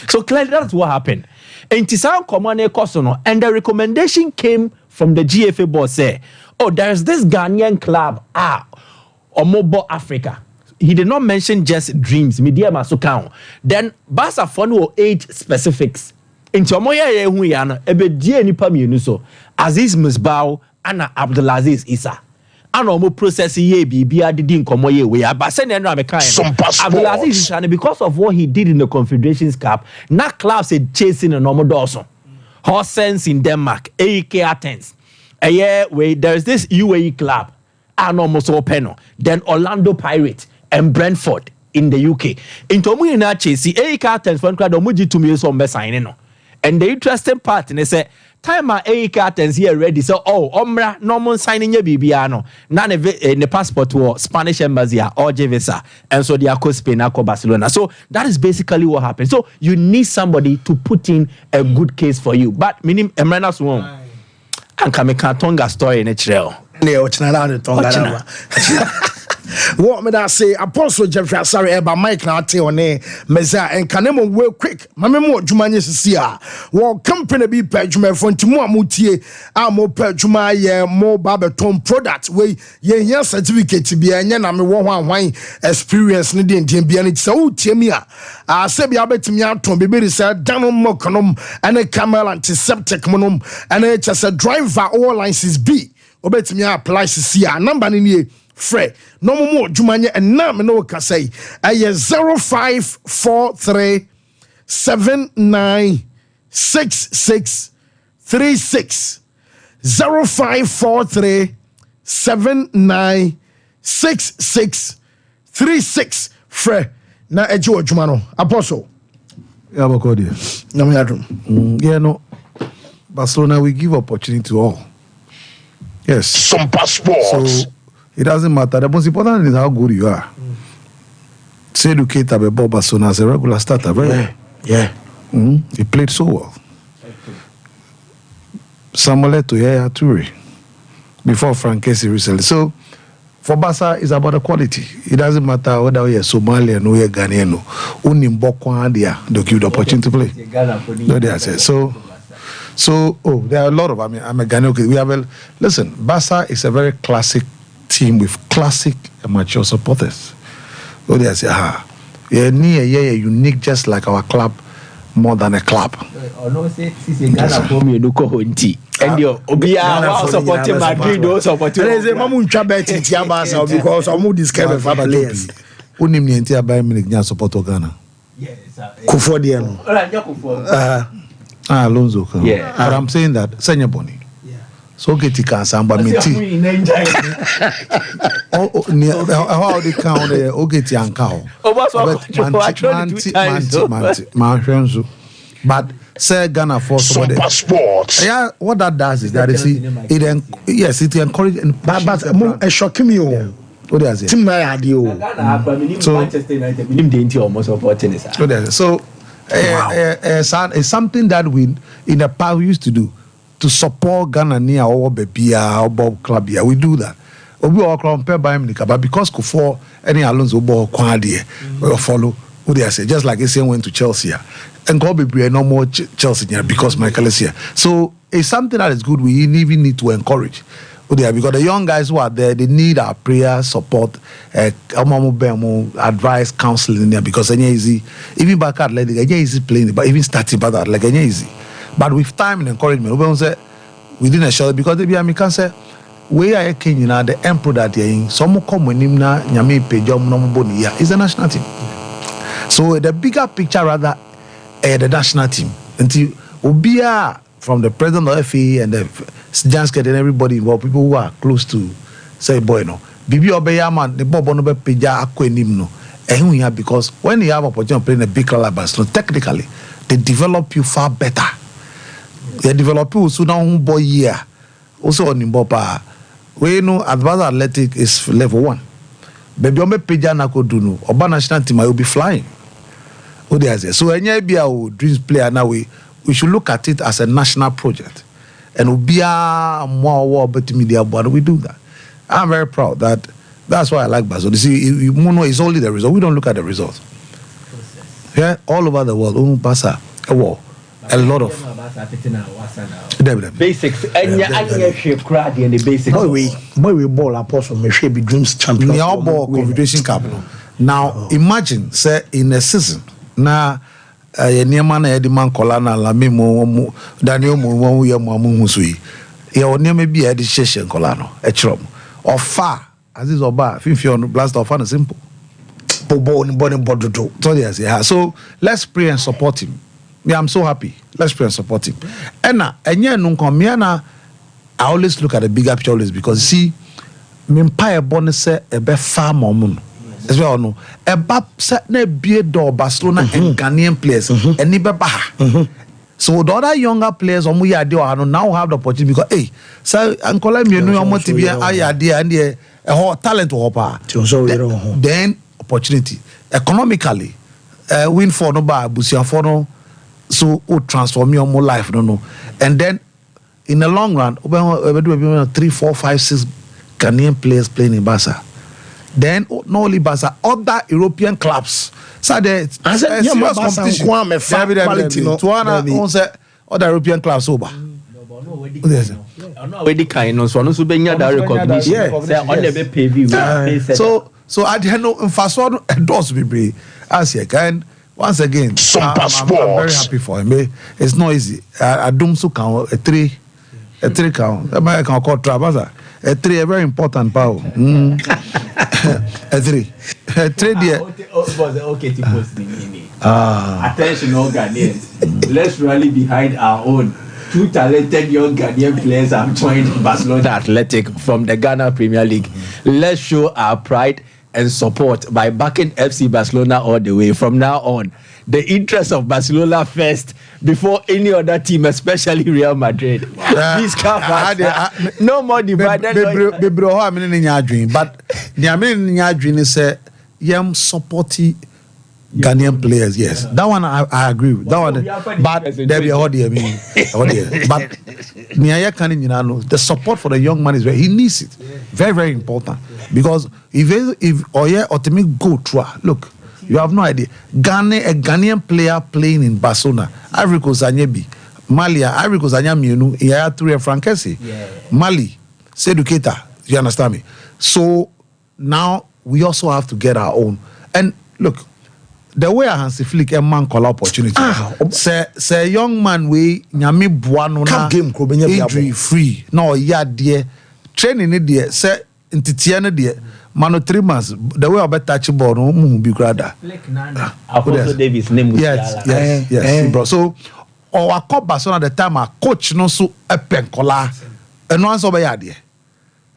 So clearly that's what happened. And Tisan Common Cosono and the recommendation came from the GFA boss say, oh, there's this Ghanaian club, Omobo Africa. He did not mention just dreams, media masukao. Then Barca follow age specifics. Into Omoya Huyana, ebe die nipa mienu so. Aziz Musbao, Anna Abdulaziz Issa. And almost process ye be didn't come away way. But send another kind. Abdulaziz because of what he did in the Confederations Cup, not clubs are chasing a normal Dawson. Horsens in Denmark, AEK Athens. A year where there's this UAE club, and almost open. Then Orlando Pirates and Brentford in the UK. In Tomu in chase, AEK Athens for crowd omuji to me so signing. And the interesting part, and they say, time my AEK Athens here ready. So, Omra, normal signing your BBano. None of it in the passport to Spanish embassy or visa. And so they are called Spain, Barcelona. So that is basically what happened. So you need somebody to put in a good case for you. But minim Emrena's wrong. And Kameka Tonga story in a trail. What me that say Apostle Jeffrey sorry eba Mike na ate one meza and kanemo we quick mame mo dwumanye sisia wo company bi pa dwuma fo ntimo amutie amo pa dwuma ye mo babeton product we ye here certificate bi enye na me wo hwan experience ne den bia ne tse wo tie mi a se bia betimi aton bebere se danom mokonom ene camera antiseptic monom ene chese driver all license B obetimi apply sisia number ne nie Fred, no more Jumanya and Nam no Kasei. I 0543 796636 0543 796636 Fred. Na Ejo Jumano Apostle. Yeah, no. Barcelona, we give opportunity to all. Yes. Sompa Sports. So it doesn't matter. The most important is how good you are. To educate about Barcelona as a regular starter, right? Yeah. He played so well. Samuel Eto'o, Toure, before Frank Kessie recently. So For Barca, it's about the quality. It doesn't matter whether you're Somalian or you're Ghanaian. Only they'll give the opportunity to play. No, they are saying. There are a lot of. I'm a Ghanaian. We have listen. Barca is a very classic team with classic mature supporters. So they say, you're unique, just like our club, more than a club. And your Obia supporting Madrid, those supporting. There is a Mamun Chabet in Tiabasa because I'm this kind of players. Unim ni entia Bayern Munich nya support Ghana. Yes, Kufodiano. Alonso. Yeah. But I'm saying that Senya Boni. So get it can samba minti. How they count there? Ogeti ankao. Manti. But say Ghana for somebody. Sompa Sports. Yeah, what that does is that it encourages and but a shocking me. What does it? Team idea. So it's something that we in the past we used to do to support Ghana near or Bebia or Bob Club. Yeah, we do that. We all compare by America, but because Kufo any Alonso ball Kwadi we follow. What do I say? Just like Essien went to Chelsea, and Kobe no more Chelsea here because Michael is here. So it's something that is good. We even need to encourage. Because the young guys who are there, they need our prayer, support, advice, counseling there. Because it's easy, even back at like it's easy playing, but even starting back at like it's easy. But with time and encouragement, we didn't show because they can say we are Kenya, the emperor that you're in. Some come when him na nyame pejom no boni ya is the national team. So the bigger picture rather, the national team until Obia from the president of FA and the Jansket and everybody involved, people who are close to say boy no. Bibi Obeya man, the Bobo no be peja akwenim no. Ehun because when you have opportunity to play in a big club like Barcelona, technically they develop you far better. They develop you so now boy year. Also on Imbopa, we know advanced athletic is level 1. Baby ome peja na ko do no. Oba national team will be flying. So any be our dreams player now we should look at it as a national project. And we'll be more better media, but we do that. I'm very proud that that's why I like Barcelona. You see, it's only the result. We don't look at the results. Yeah, all over the world, Barca, a war, a lot of basics. And the basics. We ball apostle, me should be dreams champion. We all ball Confederation Cup. Now imagine, say in a season. Na niema na yedi man kola na la memo Daniel mo ye mo amuhusu yi ye oniema bi yedi sheshe kola no e kiro ofa aziz oba fifi on blast ofa no simple bobo ni boni bododo so yes yeah. So let's pray and support him. Yeah, I'm so happy. Let's pray and support him. And enye no nkomia na I always look at the bigger picture always because see me empire born say e be far more moon. As well, no. About na be do Barcelona and Ghanaian players, and Nibebaha. So the other younger players, now have the opportunity because hey, so Uncle you know how to be idea and a whole talent to hopper. Then opportunity economically, win for no bar, Busia for no, so transform your more life, no. And then in the long run, we do 3, 4, 5, 6 Ghanaian players playing in Barca. Then not only Barca, other European clubs. So the serious competition. Other European clubs over. So I didn't know in fast forward endorse me. As you can once again, I'm very happy for him. It's not easy. I don't so count a 3 count. I can call Trabaza. A 3 a very important power. A 3 there. Attention, all Ghanaians. Let's rally behind our own. 2 talented young Ghanaian players have joined Barcelona Athletic from the Ghana Premier League. Let's show our pride and support by backing FC Barcelona all the way. From now on, the interest of Barcelona first before any other team, especially Real Madrid. Please come no more divided. But the dream is yam supporting Ghanaian players, yes. That one I agree with. That one, but there be a hot year, but the support for the young man is very. He needs it, very very important. Because if ultimate go through, look, you have no idea. A Ghanaian player playing in Barcelona, Ivory Coast Anyebi, Mali, Ivory Coast Anyamienu, Yaya Toure Frankesi, Mali, Seduketa. You understand me? So now we also have to get our own. And look, the way Hansi Flick a man call opportunity. Say young man we nyame buano na injury free. No yeah dear training it dear say intitiane dear mano 3 months the way about touch ball no mu bi grada. Alfonso Davis name was yes bro. So our cup Barcelona at the time our coach no so a penkola and no answer by there.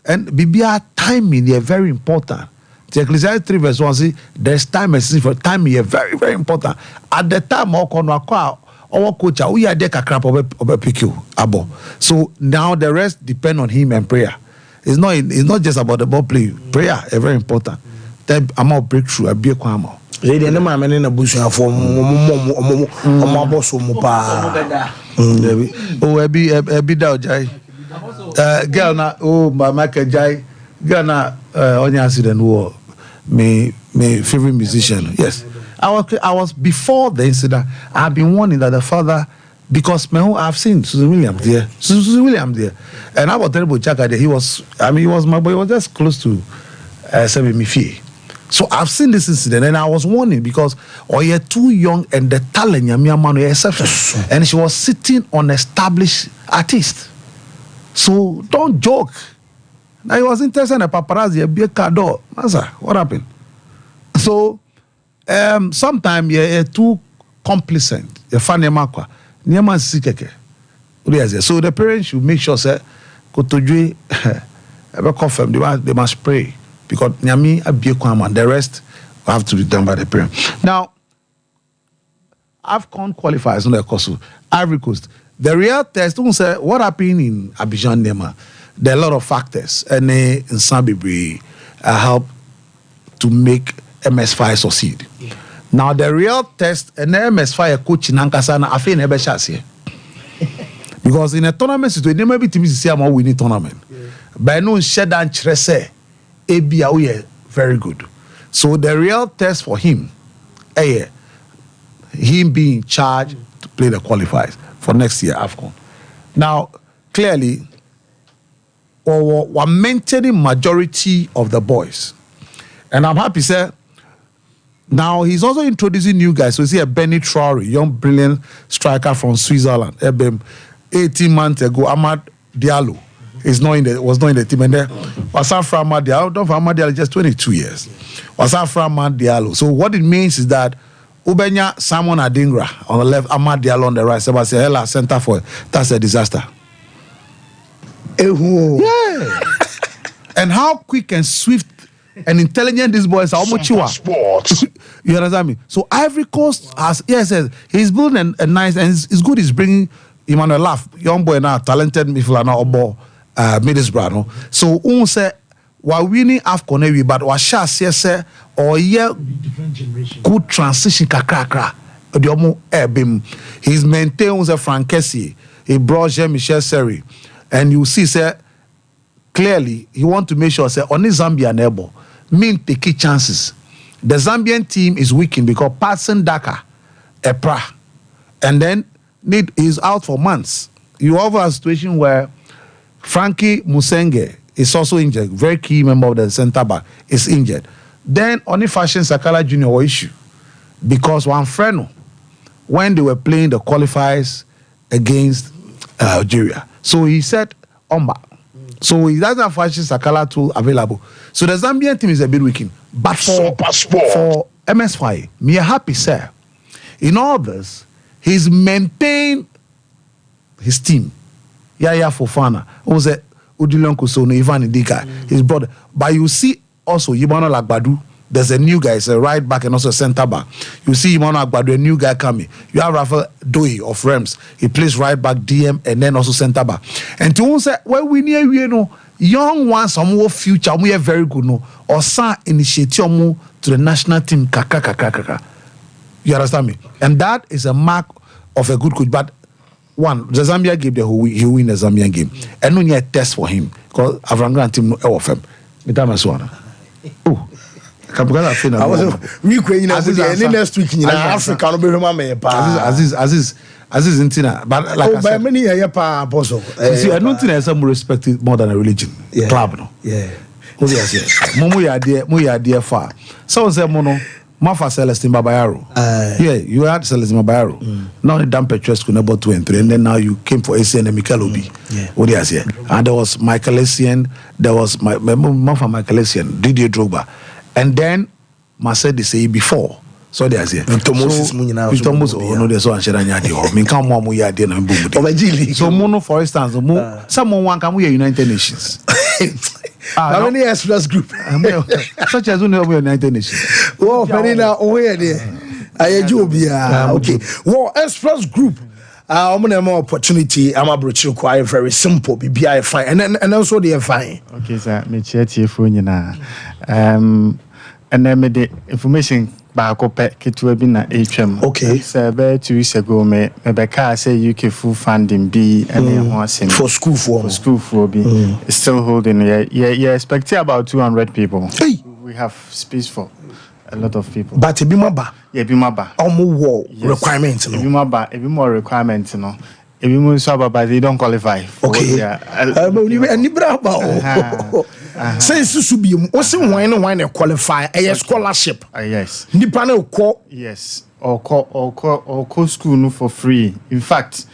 And bibia timing is very important. The Ecclesiastes 3 verse 1 say there's time and season for time is very very important. At the time our coach we are there crap over pick you abo. So now the rest depend on him and prayer. It's not just about the ball play. Prayer is very important. Then I'm out breakthrough a big kwamo. They didn't know my in a bush for oh ebi da ojai. Girl na my Michael Jai girl na on accident war. My favorite musician. Yes, I was before the incident. I've been warning that the father, because I've seen Susan Williams there, and I was terrible Chaka there. He was my boy. He was just close to Sebe Mifi. So I've seen this incident, and I was warning because you're too young, and the talent man exception, and she was sitting on established artist. So don't joke. Now he was interested in a paparazzi, a big cardor. What happened? So sometimes you're too complacent. You're funny makwa. So the parents should make sure say Kotojui ever confirm they must pray. Because Nyami Abiyekwama, the rest have to be done by the parent. Now, AFCON qualifiers on the course. Ivory Coast. The real test, don't say what happened in Abidjan Nema. There are a lot of factors, and in Sambibri help to make MS5 succeed. Yeah. Now the real test, and MS5 coach in Ankasana, I feel never shall see. Because in a tournament situation, there may be teams see how we need tournament. But no shed and trese, ABA very good. So the real test for him, him being charged to play the qualifiers for next year AFCON. Now clearly, we're maintaining majority of the boys. And I'm happy, sir. Now he's also introducing new guys. So you see a Benny Traore, young brilliant striker from Switzerland. 18 months ago, Ahmad Diallo was not in the team. And then Wasafra Ahmad Diallo, don't for Ahmad Diallo, just 22 years. Wasafra Ahmad Diallo. So what it means is that Ubenya Simon Adingra on the left, Ahmad Diallo on the right, Sebastian Hela center forward. That's a disaster. Yeah. And how quick and swift and intelligent these boys are. You understand me? So Ivory Coast has, yes, he's building a nice, and it's good. He's bringing Emmanuel Laff, young boy now, talented midfielder now, Obo Middlesbrough. No? So we say we're winning AFCON, but we shall say or good transition kakra. He's maintained Frankesi. He brought Jean-Michel Seri. And you see, sir, clearly, he want to make sure, sir, on the Zambian able, take chances. The Zambian team is weakened because Patson Daka, Epra, and then is out for months. You have a situation where Frankie Musenge is also injured, very key member of the centre back is injured. Then only Fashion Sakala Jr. issue because one friend, when they were playing the qualifiers against Algeria. So he said, Omba. So he doesn't have Fashion Sakala tool available. So the Zambian team is a bit weakened. But for MS5, me happy, sir. In all this, he's maintained his team. Yaya Fofana, who was a Udilon Kusono, Ivan Idika, his brother. But you see also Yimano Lagbadu. There's a new guy, it's a right back and also a centre back. You see Yimano Lagbadu, a new guy coming. You have Rafael Doi of Rems. He plays right back, DM, and then also centre back. And to say, well, we need, you know, young ones, some more future, we are very good, no, or some initiate you to the national team, kaka. You understand me? And that is a mark of a good coach. But one, the Zambia game, he win the Zambian game. And no need test for him because Avram Grant team no of him. Me tell me so. Oh, Kapugala feel na. We going next week in Africa no be remember pa. Aziz Intina, but like I said, many here pa apostle. See, I don't think there's some respect more than a religion. Club no. Yeah. Mo ya dear far. So say mono. Mafa Celestine Babayaro. Yeah, you had Celestine Babayaro. Now the damn Petrescu number 2 and 3, and then now you came for ACN and Michael Obi. What do you say? And there was Michael Essien, there was Mafa Michael Essien, Didier Drogba, and then Mercedes say before. So they say. Thomas Thomas, no, there's one Sheranya. Me come more we are there and boom. So mono, for instance, someone can we United Nations. How many express group? Such as we United Nations. Oh, Penina, oh, yeah, I do. Okay. Well, express group. I'm gonna more opportunity. I'm able to quite very simple. BBI fine, and also they are fine. Okay, sir. Me check phone na. And then me the information. Baako pɛ ketewa bi na etwam. Okay. Sɛ bɛ 2 weeks ago me be ka say UK full funding bi ɛne ho asɛm. For school for bi. Still holding. Yeah, expecting about 200 people. Hey. We have space for a lot of people. But ebi maba. Yeah, ebi maba. Omo war requirement no. Ebi maba, ebi more requirement no. Ebi mo so but they don't qualify. Okay. Ni braba. Since Subium, what's wine qualify a scholarship? Yes. Nipano call. Yes. Or call school no for free. In fact,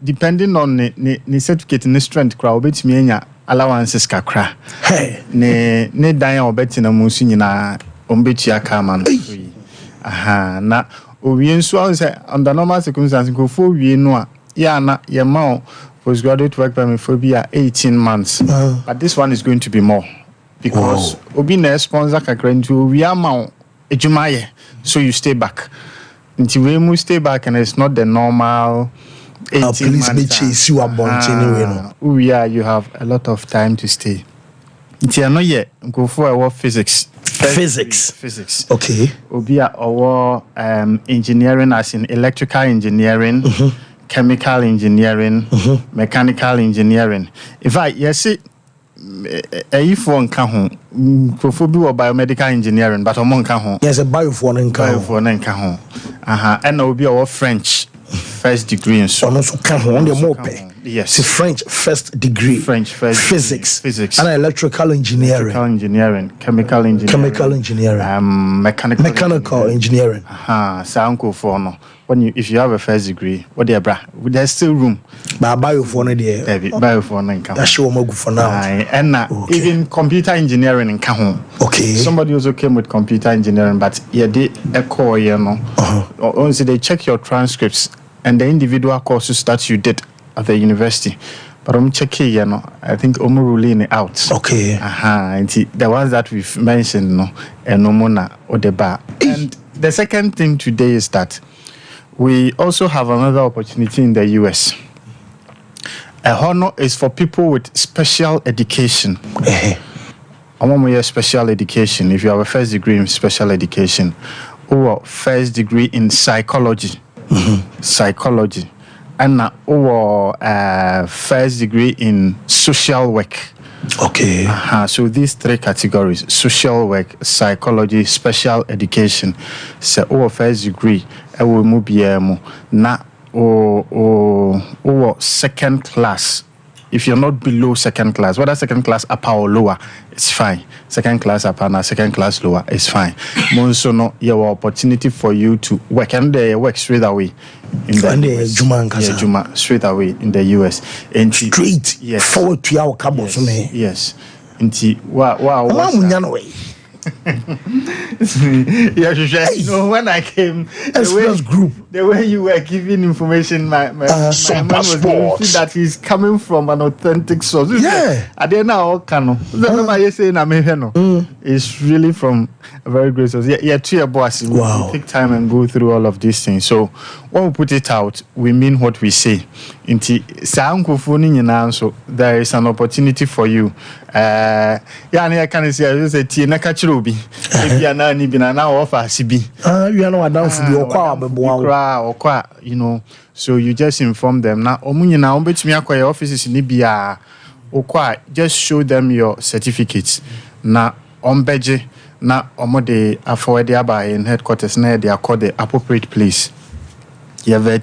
depending on the certificate in the strength crowd, bet me allowances kakra. Hey. Ne dying or betting a musin na umbetia kaman free. Aha. Na we say under normal circumstances go for we no na your mouth. Postgraduate work permit for 18 months. But this one is going to be more. Because Obi na sponsor kakrentu we amount ejumaye. So you stay back. Until we must stay back and it's not the normal 18 months. Please be chase you you have a lot of time to stay. Until no yet go for our physics. Physics. Okay. Obi our engineering as in electrical engineering. Chemical engineering, mechanical engineering. In fact, yes, if one can for biomedical engineering, but among can yes, a biophone and and will be our French first degree in so also can on the more yes, it's French first degree, physics, and electrical engineering, chemical engineering, mechanical engineering. So uncle for no. If you have a first degree, what they bra, there's still room. But biophone there, biophone and that's sure more good for now. And even computer engineering in Kahon. Okay. Somebody also came with computer engineering, but yeah, they echo, you know. Once they check your transcripts and the individual courses that you did at the university. But I'm checking, you know, I think Omo ruling it out. Okay. And the ones that we've mentioned, no, and Omona or the bar. And the second thing today is that we also have another opportunity in the US. A honor is for people with special education. I want my special education. If you have a first degree in special education, or first degree in psychology, and or first degree in social work. Okay. So these 3 categories: social work, psychology, special education. So our first degree, I will move na or second class. If you're not below second class, whether second class upper or lower, it's fine. Second class upper and second class lower, it's fine. Monso no, your opportunity for you to work and they work straight away in the US. Juma straight away in the US. And straight, yes, forward to our cabos. Yes. Wow. Yeah, you know when I came, express group. the way you were giving information, my man was able to see that he's coming from an authentic source. Yeah. I didn't know Kano. It's really from a very great source. Yeah, to your boss. Wow. We take time and go through all of these things. So when we put it out, we mean what we say. So there is an opportunity for you. I can say Tina Kachubi. If you are not even an hour of CB. You are not down for your you know. So you just inform them now. Omunyina ombetumi akwa offices ni bia okwa, just show them your certificates. Na ombeje na omode afọwede aba in headquarters na they are called the appropriate place. You have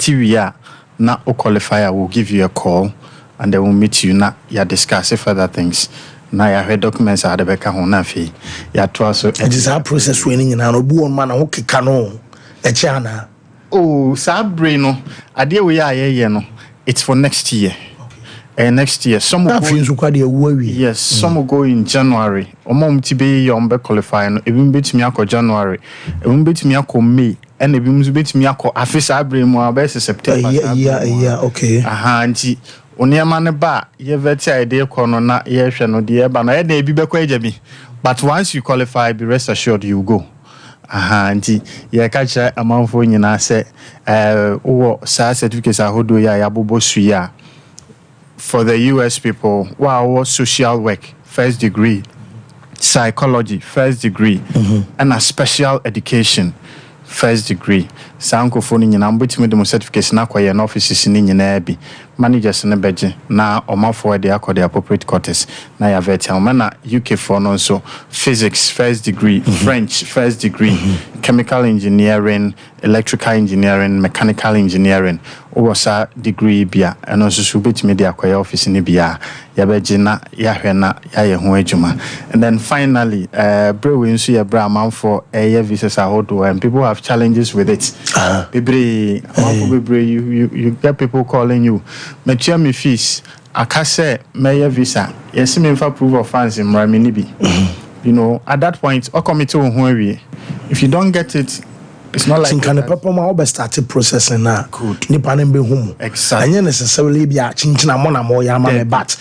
na o qualifier will give you a call and they will meet you na ya discuss further things. Na ya head documents are the beka ho na fi. Ya to so it is our process winning na obu on man ho keka no e chana. Oh, Sabre no. Ade we are no. It's for next year. Okay. Next year. Some will go, yes, some will go in January. Omom tibe yombe qualify no. Even bit me ako January. Even bit me ako May. And even bit me ako afi Sabre mo abese September. Yeah, okay. Aha, anti oniama ne ba ye veti ide kono na ye hwe no de ba no ye na ebi bekọ ejabi. But once you qualify, be rest assured you go. Auntie, yeah, catch a man for you now. Say, certificates are hodo ya yabubo suya for the US people. Wow, social work, first degree, psychology, first degree, and a special education, first degree. Sanko phone in your the certificates na kwa your offices in your bi managers in the bedje na oma for the appropriate quarters na ya vetel mana UK for no so physics first degree, French first degree, chemical engineering, electrical engineering, mechanical engineering or sa degree bia and also so bit media kwa your office in bia ya bedje na ya hwe na ya ye ho adwuma. And then finally brewing so ya bra man for a visas ahodo and people have challenges with it. You get people calling you. Metia me fees. Akase me visa. Yes, me for proof of funds in Raminibi. You know, at that point, or committee on if you don't get it, it's not like kind of papa ma started processing now. Good. Ni panem be home. Exactly. And necessarily be a chinchina mona mo ya ma but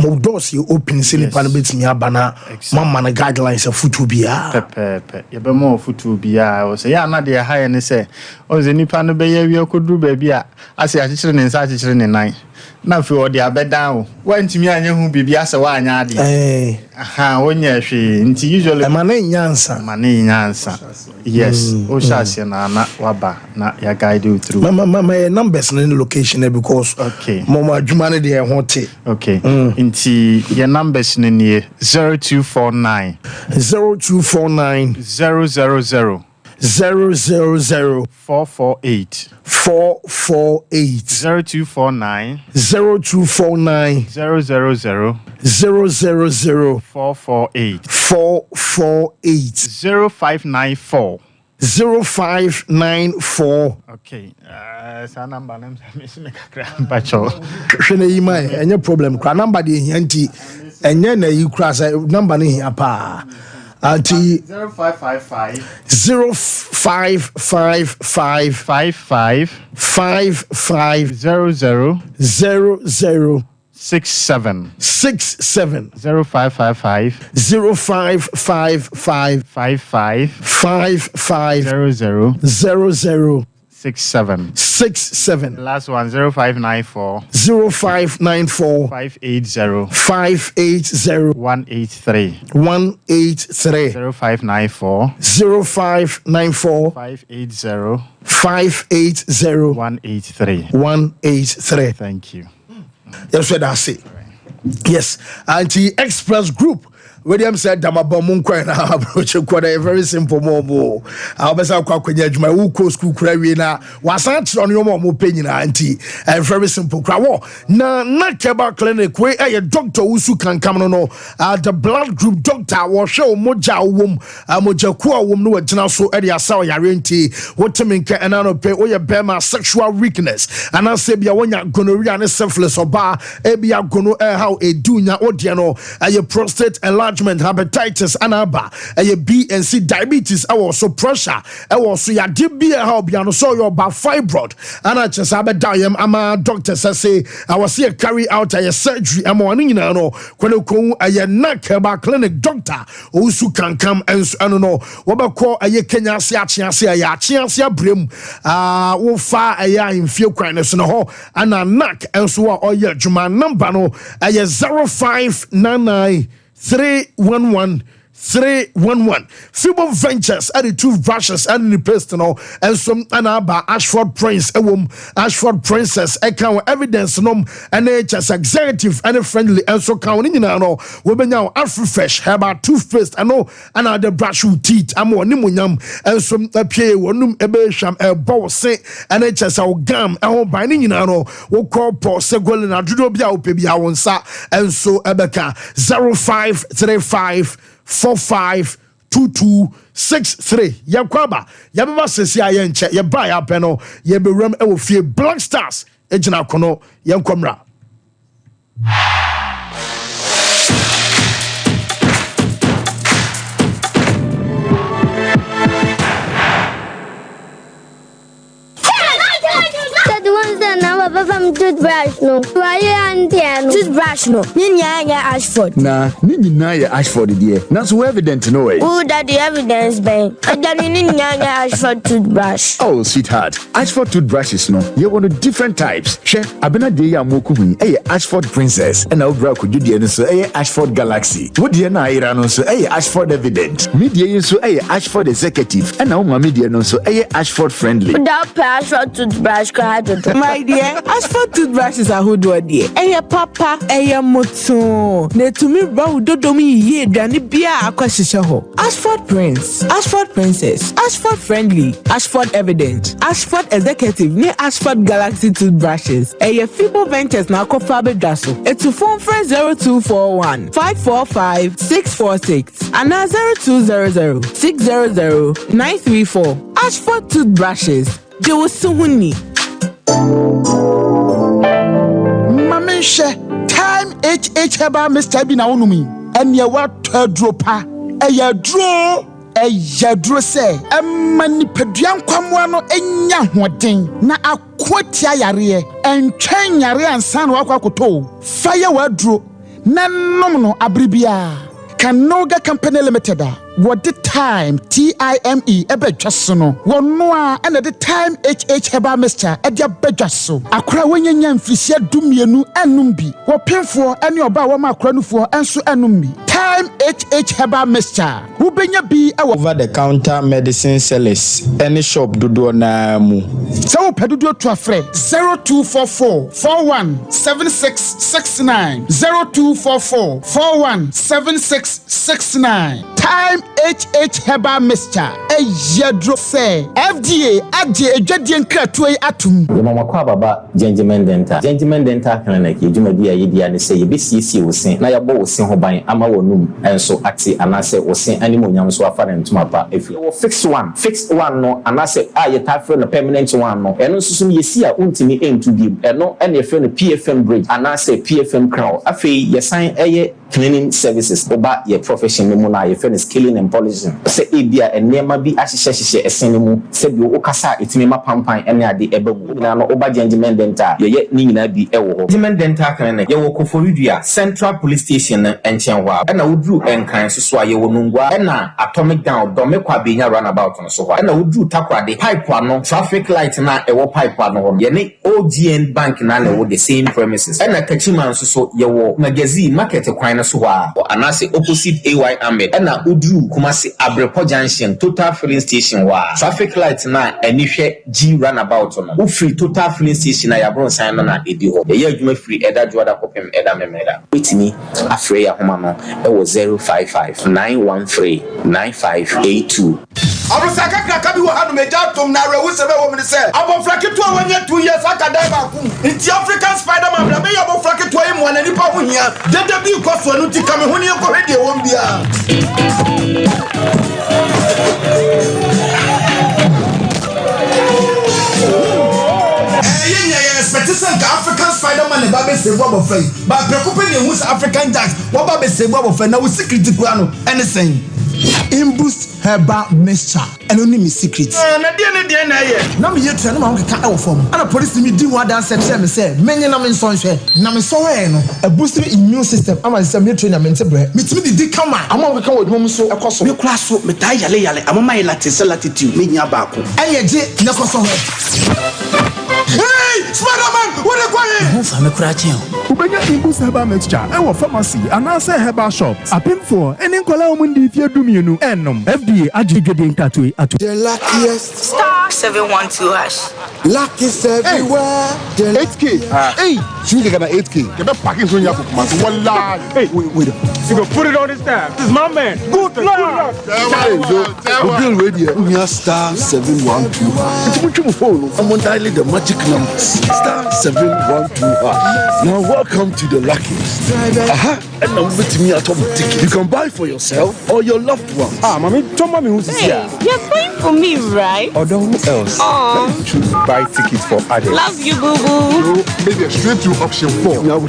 mo doors you open say ni panem bit me abana mama na guidelines of foot be pepe. You be more foot be o say ya na dey high and say o ze nipa no be ya wi okodu ba bia ase a chichire ne nsa chichire ne nan na fi o dey abeda o wantimi anye hu bibia se wa anya ade aha onye hwe nti usually mane nyansa yes o shase na waba na ya guide you through my numbers in the location there because okay mama adwuma ne dey hote okay nti your numbers ne 0249 000 448 0249 000 448 0594 0594 okay sa number nam me kakra bacho hwene yi mai enye problem kra number de hianti enye na yi kra sa number ne hia pa anti 0555 00 67 0555 00 67 last one 0594 580 183 0594 580 183 thank you. Yes, what I say. Yes, Anti-Express Group. William said, Damabom na approach a very simple mobile. I'll be so quick when my Uko school cravina was on your mom opinion, auntie. And very simple crowd. Na Keba clinic where a doctor who can come on the blood group doctor was show Moja womb, a Moja Kua womb no so Eddie Saw Yarenti, what to make an anope or your bema sexual weakness. And I say, when you're gonorrhea and syphilis or bar, Ebia gono how a dunya odiano, and your prostate and enlargement, hepatitis, anaba, B and C, diabetes, so pressure, so ya dibia help ya no so your about fibroid, and I just have a diam. Ama doctors say I was here carry out a surgery. I'm on no when a neck about clinic doctor who can come and I don't know what call a Kenya Sia brim wo fa a ya in few kindness no and a knock and so all your Juma number no a 0599 311 311 Fibo Ventures at the toothbrushes and the personal and some anaba Ashford Prince Ashford Princess account evidence nom and HS executive and friendly and so counting in no we now Afrofresh herbal toothpaste I know another brush with teeth I'm on nimunyam and some appear one ebesham a bow say and HS our gum and binding in no we call Paul Segol and Adrobia Pebia wonsa and so Ebeka 0535 452263 yakwaba yabeba sesi ayenche ye buy apeno ye be ram e wo fie Black Stars ejina kono yenkomra From toothbrush no. Why and toothbrush no. Ninya Ashford. Nah, Ninya Ashford dear. Not so evident no way. Who that the evidence ben? And then Ninya Ashford toothbrush. Oh sweetheart, Ashford toothbrushes no. You want different types. She abena de ya moku bi. Ashford Princess. And now bra could you dey no so Ashford Galaxy. What dey na ira no so Ashford Evident. Media so Ashford Executive. And now media no so Ashford Friendly. Without Ashford toothbrush my dear, Ashford toothbrushes are who do dear. Papa, moto. Ne to me bow dodomi ye dani bia akwashisha ho. Ashford Prince, Ashford Princess, Ashford Friendly, Ashford Evident, Ashford Executive, ne Ashford Galaxy toothbrushes. Fibo Ventures na kofabe daso. To phone friend 0241 545 646 and 0200 600 934. Ashford toothbrushes. They will soon Mamisha, time HH heba Mr. Bina unumi. And ya wat dropa. Ya draw say. Mani pedian kwamwano enya hoden. Na akwatia yare. En train yare and san wakwakoto. Fire wadro. Na nomono abribia. Kanoga Company Limited. What the time TIME ebe jasono wonwa and the time HH heba Mr. Edia bejaso akra wonyanya mfisia dumienu enumbi wo pemfo ene oba wo makra nufo enso enumbi time HH heba Mr. Who benya bi over the counter medicine sellers any shop dodo na mu so pedodo to afre 0244 417669 0244 417669 time HH heba Mr. Ejadro say FDA adje edwadie nkratoe atum ye mama kwa baba gentleman dental clinic ejumadi ya yedi ane say yebesiesi wosen na yabo wosen ho ban ama wonum enso ati anase wosen animonyam so afare ntuma pa efi wo fix one no anase ye tafre no permanent one no eno susum yesi a untimi entu bi eno ene efe no PFM bridge anase PFM crown afi yesan eye cleaning services oba ye profession no na ye finish scaling and polishing se ebia enema bi ahyehyehye esen mu se bi okasa etimi mapampan ene ade ebamu na no oba gentleman dental ye ni nyina bi ewo ho gentleman dental clinic ye wo Koforidua Central Police Station enchen ho na wodru enkan so so ye wo nungwa na atomic down do me kwa benya runabout no so ho na wodru takwade pipe ano traffic light na ewo pipe ano ho ye ne OGN bank na wo the same premises na kachiman so ye wo magazine market kwan so wa anase opposite AY Ahmed na udru Kumasi Abrepo Junction Total Filling Station wa traffic light na anihwe G runabout no u free Total Filling Station na yabron san no na edi ho ye adwuma free eda joda kopem eda memeda witimi afre ya homa no e wo 055 913 9582 Abusaka kraka bi wo hanu meja tom na rewu sebe wo mi se abofra ketu awanya 2 years akadai ba ku nti African Spider-Man bra me abofra ketu ayi mo na nipa ho hia dede bi koso anu ti kame ho ni ko hede wo mbia say African Spider-Man and Babe say Bob of Faith. But preoccupying who's African Jacks, what Babe say Bob of Faith, now we secret piano, anything. Imboost herbal mixture and only me secret. Now me yet to know how to form. And a police me do what dance and say, many names sunshine. Now me so a boosting immune system. I'm a semi trainer mental. Meet me the come on. I'm on the with home so a cost of class so metayale. I'm on my latitude, me yabaco. Hey, Spider-Man, what are you going? I'm a cratching. Ubenya Imboost herbal mixture. Our pharmacy and answer herbal shops. A pin for any Colombian if you do me no enum. FDA adjudicating tattoo at the luckiest star 712 hash. Luckiest everywhere. 8K. Hey, you get an 8K. Get a packing from your book. One lie. Hey, wait. You go put it on his tab. This is my man. Good luck. Bill Radio. We are star 712. It's much more phone. I'm on dialing the magic number. Star 712. Now welcome to the luckiest. And now with me automatic. You can buy for yourself or your loved one. Mommy, tell mommy who's here. You're paying for me, right? Or who else? Let me choose buy tickets for adults. Love you, boo boo. Maybe a straight to option 4. Now you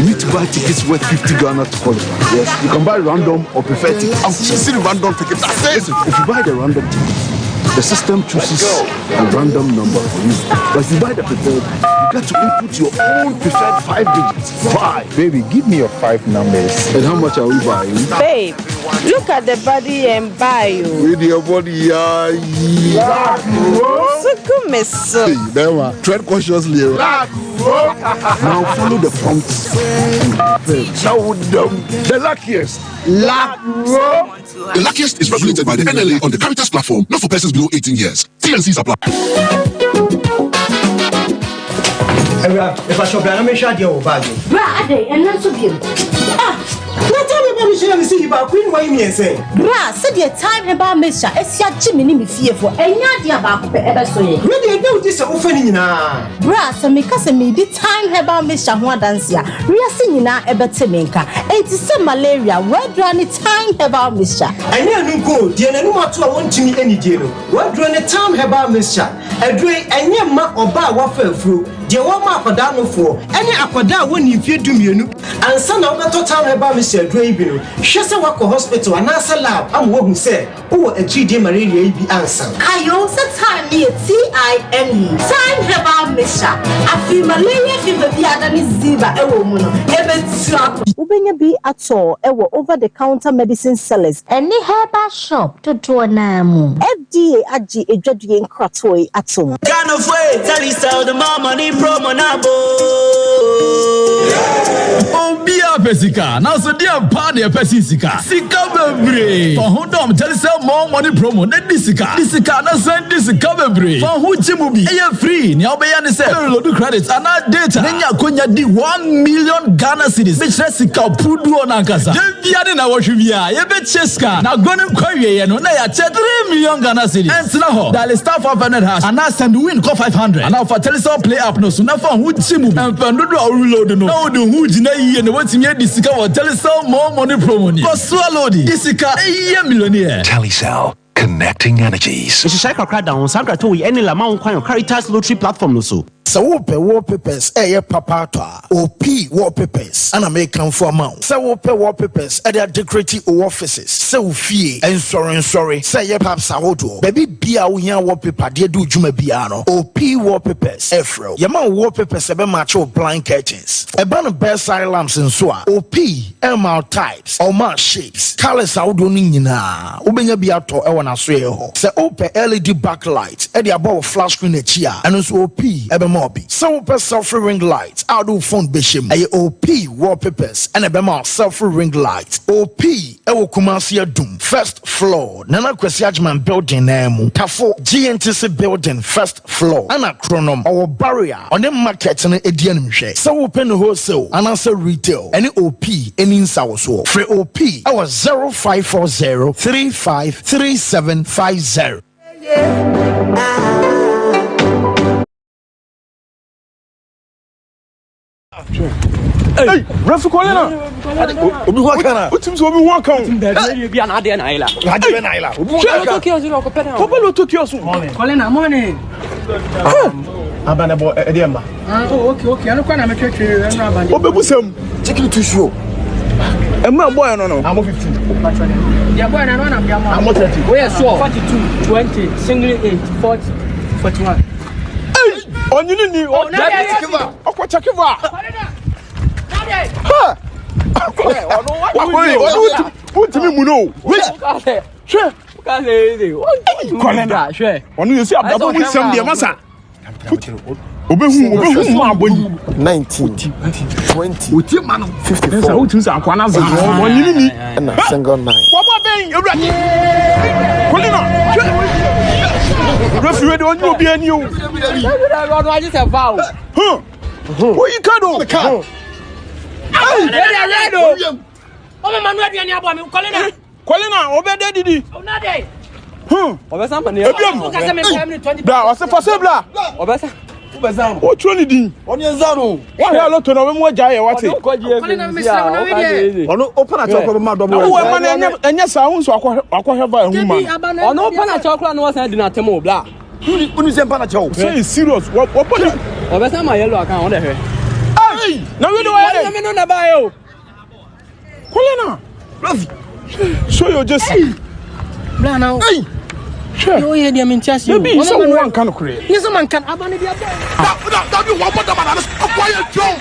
need to buy tickets worth 50 Ghana to qualify. Yes, you can buy random or prefer tickets. I'm choosing random tickets. Listen, if you buy the random ticket, the system chooses a random number for you. But if you buy the preferred, you get to input your own preferred 5 digits. 5. Baby, give me your 5 numbers. And how much are we buying? Babe, look at the body and buy you. With your body, yeah. So Hey, tread cautiously. Now follow the prompts. Now the luckiest. The luckiest is regulated by the NLA on the Caritas platform, not for persons below 18 years. T&Cs apply. If I shop, I'm sure you'll buy it. Right, and that's so beautiful. Not tell me about Michelle and see about Queen. Why me say? Bra, said your time about Misha. It's your Jimmy me fearful. And not the about ever so. Maybe I know this offering now. Bra, so me cousin me the time about Misha one dance here. We are singing now about Temenka. It is some malaria. Where do any time about Misha? I never go. Dear, no matter what to me any deal. What do any time about Misha? A drink and your mark or bar waffle through. Dear, one mark for down for any aquada when you fear do me. And son of the time about Mr. Draven. She said, walk hospital and answer lab. I'm what who said, oh, a 3-day malaria be answer. I also time me a TIME. Time about Misha. I feel malaria fever be at any ziba a woman. Ubenya be at all over the counter medicine sellers. Any herbal shop to do an FDA aji a judging cratoi at home. Kind of way, tell you so the more money promo now. Oh, be a Pesica. Now, so dear party a Pesica. Sika Bebre. For who don't tell us more money promo than Disica. Disica, not send this Bebre. For who Jimubi. You're free. Niabe and say, do credits and not data. Then you could di 1 million Ghana cedis. Which Jessica Pudu on Ankasa. Then be in our Shuvia. You bet Cheska. Now go to Korea and I 3 million Ghana cedis. And Snaho. That is staff of an house. And I send win call 500. And now for Telesol play up no sooner for who Jimubi. And Pandu or reload no. Now do who Jina and what's in Disica or Telesol more money promo. Because swallow Disica a millionaire. Telecel. Connecting energies. Mr. Shaika Crackdown, Sandra Toy, any Lamont Quine Caritas Lottery platform no so. So wallpapers, papa OP wallpapers, and American for amount. So wallpapers at their decorative offices. So fee and sorry. Say ye perhaps ahodo. Baby bia unya wallpaper, dear do jume biano. OP wallpapers, Efro. Yama wallpapers ebe macho blind curtains. Ebano bedside lamps and so. OP MR types, or mar shapes. Colors ahodo nina. Ubenya biato ewana suyeho. Say OP LED backlight. Edi above flash screen a chia. And also OP ebe so selfie ring lights, I do phone bishim, a OP wallpapers, and a bema selfie ring lights. OP, Ewo Kumasia Doom, first floor, Nana Kwesiajman building name, Tafo GNTC building, first floor, Anachronom, our barrier, on the market and a DNM. So open wholesale, and answer retail, any OP, any South. For OP, our 0540 353750. Hey, Refu Colina. Obi Wakana. Utim Obi Wakan. Be an idea and Ila. Colina, morning. Abanabo Ediema. Oh, okay. I don't want to make you Obebusem. Chicken to show. A man boy, no. I'm 15. Yeah, boy, I don't know. I'm 30. Oh, yes, 42, 20, single 8, 40, 41. Hey! On you need oh, Chakiva. What do you know? Sure. On you see, I'm going to send the massa. Obehu ma boy 19 20 Uti man 54 o tun sa akwana za o yini ni na single 9 wo mo ben ewrade kolina referee de onyu obi ani o no I just have vow wo yi kado hey ready o o ma manu aduani abo mi kolina obede didi na dey obesa pa ne da o se possible obesa o troni din oni enzaro wa he lo to na we mo ja ye wate ono open at okwo ma domo wo ma na enya sa hu so akwa heva hu ma ono open at okwo na wasan di na temo bla uni se pana chawo so is serious wo put obesa ma yellow account on the he hey na we do wa na me no na ba yo kolena love show your just bla now hey yo ye dia min chasi o so one kan kure ni so man kan abane dia boy that be one bottom and quiet Joe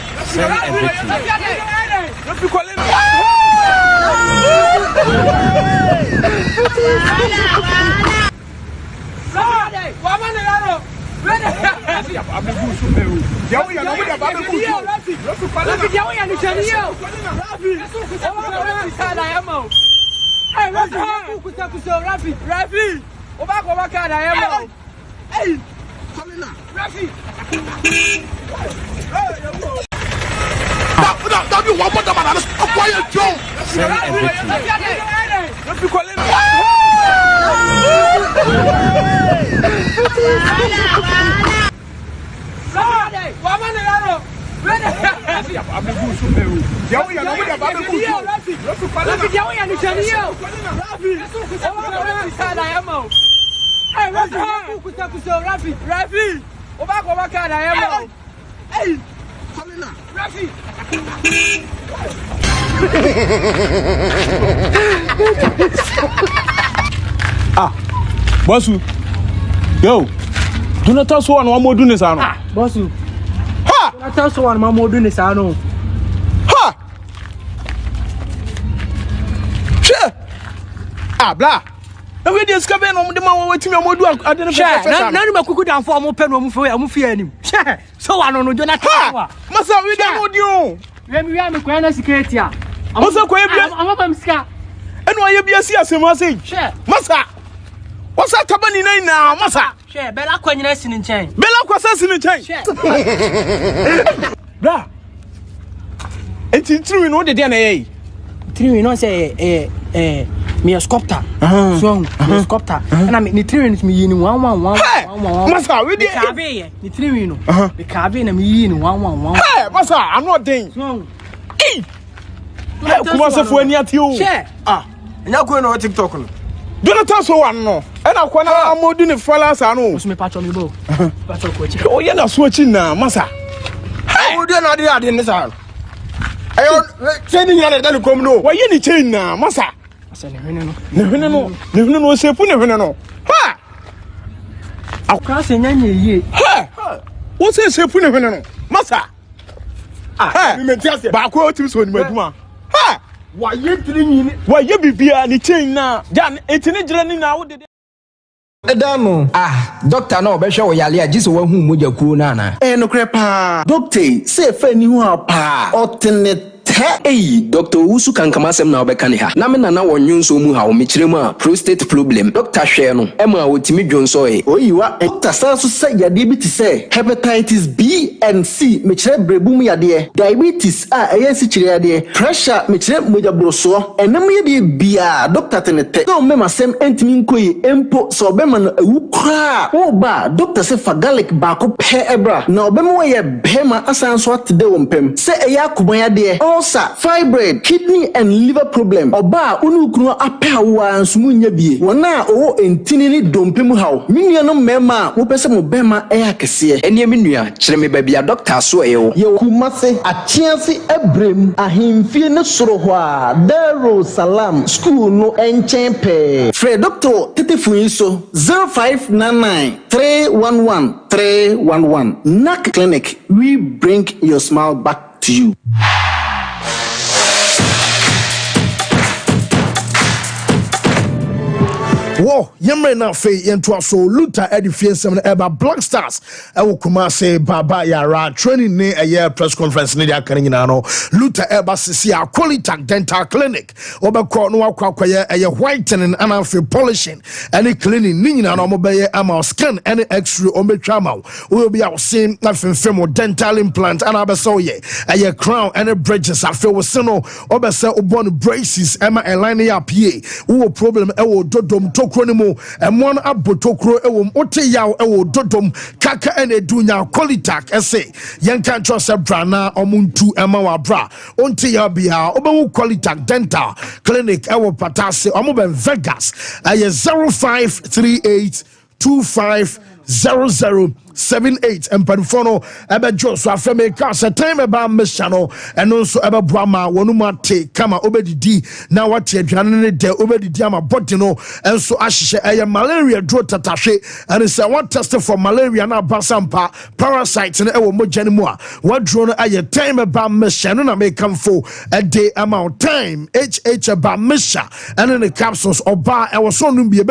Oba ko ba kada yemo. Hey! Colina, Rafi. That be one bottom and quiet Joe. Rafi Colina. Hey, Rafi! Oba ko ba kada yemo. Hey! Colina, Rafi! Bosu. Yo. Do not tell someone one more do this ano. Bosu. Ha! Do not tell someone one more do this ano. Ha! Sure. Blah. Na we dey skabe no de man wetin me modu ade no fẹ́ na nu makuku dan fo mo pe no mo fi anim. So wa no Jonathan wa. Masa we dey no di o. We am ko na security a. Masa ko ebia. Am ba msika. Eno aye bia si asema sei. Masa. Wasa tabani na masa. Bella kwanyina si nchen. Bella kwasa si nchen. Bra. Enti true no de na ye. True no say me a sculptor. So, me sculptor. And I ni tree ni me yin 111. Masa, we dey carve ni tree no. The carve na me yin 111. Hey, masa, I'm not den. So, kuma se fo ani ati o. Enya ko na TikTok no. Jonathan so wan no. E na kwa na amodu ni followers anu. Musu me patcho me bo. Patcho ko chi. O ye na so chi na, masa. O de na ade ni sa. Ayo, chain ni na de kom no. Wa ye ni chain na, masa. Ne hwene no sepu ne hwene no. Ha! Akwa se nya ye. Ha! Wo se sepu ne hwene no. Masa. Mi mentiase. Ba ko otim so ni maduma. Ha! Wa ye tiri nyini. Wa ye bibia ni chain na. Ja etini gira ni na wo de Edamo doctor na obehwe wo yale agise wo hu moja kuro na na no krepa doctor say fa ni hu apa otene Hey, Dr. Usu kankamasem na obeka ne ha. Na me nana wonwun so mu ha o mekirem a prostate problem. Dr. Hwe no, ema otimi dwonso e. Oyiwa, Dr. Sansu say yade bi ti say hepatitis B and C mekire brebum yade, diabetes ayensi kire yade, pressure mekire moja broso. Enam yade bia Dr. Tenete. No me masem entimi nkoyi empo so obema no ewu kra. O ba Dr. say fa garlic ba ko pe ebra. Na obema wo ye bema asanso atde wo mpem. Say eya kuban yade. ulcer, fibroid, kidney and liver problem. Oba unu kunu apia wa nsumu nyebie. Wana o entini ni dompe mu haw. Minua no mema wo pese mo bema eya kese. Eni minua kyerɛ me baabi a doctor so ɛyo. Ye kumase atiase ebrem ahemfie ne soro ho a Daro Salam school no enchen pe. Fred Doctor Tetefuin so 0599 311 311. NAC Clinic, we bring your smile back to you. Whoa, Yemre na fe yentua so Luther edification eba Black Stars ewo Kumase Baba Yara training ne a year press conference ne dia kan nyina no Luther eba sisi a quality dental clinic obekọ no akwaye eye whitening and afi polishing any cleaning ni nyina no mobeye ama scan any x-ray o metwa ma we be awse na femfem dental implant and abeso ye eye crown and bridges afi wo se no obese obon braces ema align ya pie wo problem ewo dodom Kronimo and one abotokro ewom ote yaw ewo dodom kaka ene dunya qualitak ese yen kan trust brana omuntu ema wa bra onte ya bia obewu qualitak dental clinic ewo patase omoben Vegas aye 0538250078 and Panfono ebe Joshua Feme Casa time about Mishano and also ebe Brahma Wanumate Kama Obedi now what Janine de Obedi Diama Botino and so Ashisha a malaria draw tatashe and it's one tested for malaria na basampa parasites and ewo mojanimua what drone a time about Mishano na may come for a day amount time HH about Misha and in the capsules or bar I was so numbi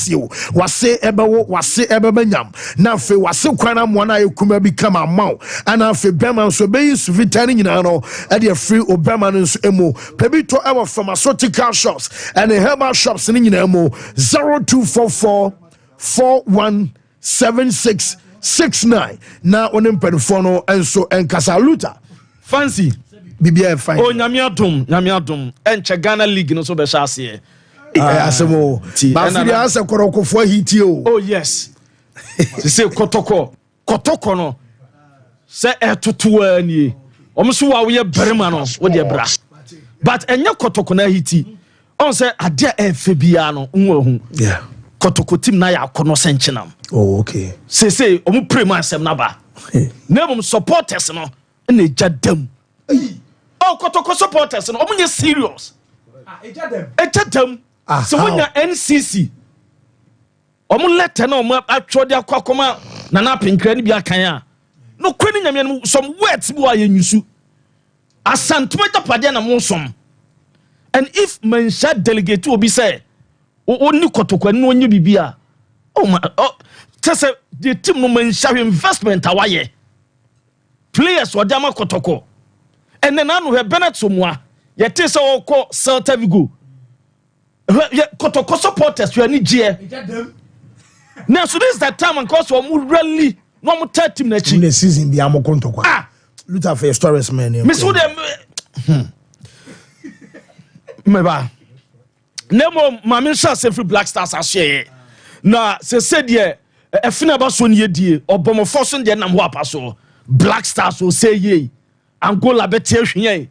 you was say ebe benyam now fe was kwana mwana yekuma become a mouth and afi bema so be vitani nyina no e de free obema no so emo pebito our pharmaceutical shops and the herbal shops ni nyina emo 0244 417669 na onim pedfono enso enkasa luta fancy bibia fine o nyame adom enche Ghana league no so be shase asemo ba firi asa korokofo hiti o oh yes se kotoko no se etutu ani omso wa we berema no wo de bra but enye kotoko na hiti on se ade efe bia no nwahu yeah kotoko tim na ya akono senchenam oh okay se omu prema asem na ba na mum supporters no na ejadam oh kotoko supporters no omu nye serious ejadam so wonya NCC omu letter na omu atwode akwa na na pinkra ni bia kan a no kwani nyame no some words bi wa yenyusu asantuma tapade na monsom and if mensha delegate obi say oni kotokwa no onye bibia oh my tese the team no mensha investment awaye players wadama kotoko and then anu he Bennett somwa ye te se okọ Celta Vigo kotoko supporters you ani je now so this is that time and cause we really no more team na chi the season bi amokonto kwa Luther for stories man miss who them meba nemo mama sha say free Black Stars ashare na se de efina ba so ne die obomofo so de nam ho apaso Black Stars o say ye Angola beti ahwen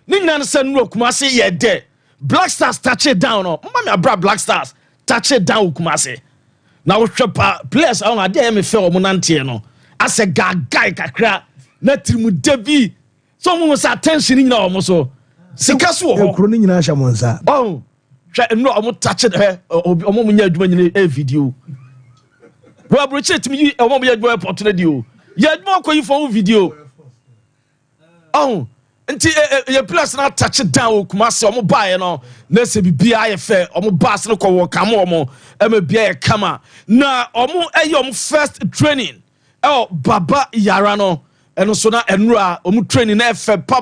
ni nyina se no Kumase ye de Black Stars touch it down no mama bra Black Stars touch it down Kumase na wo hwepa players on ade me fe o nante no ase gagai kakra na trimu devi so mo sa attention nyina o so sika so ho ekro ni nyina hya mo nsa oh hwe no o touch it o mo nya adwuma nyina video wo abroche timi o mo nya adwuma opportunity o ya adwuma ko yi for video oh nti ye plus na touch it down Kumase o mo bae no na se bibia ye fe o mo bass no ko wo kam o mo e ma bia ye kama na o mo o first training Baba Yara no eno so na enura o mo training na fe pa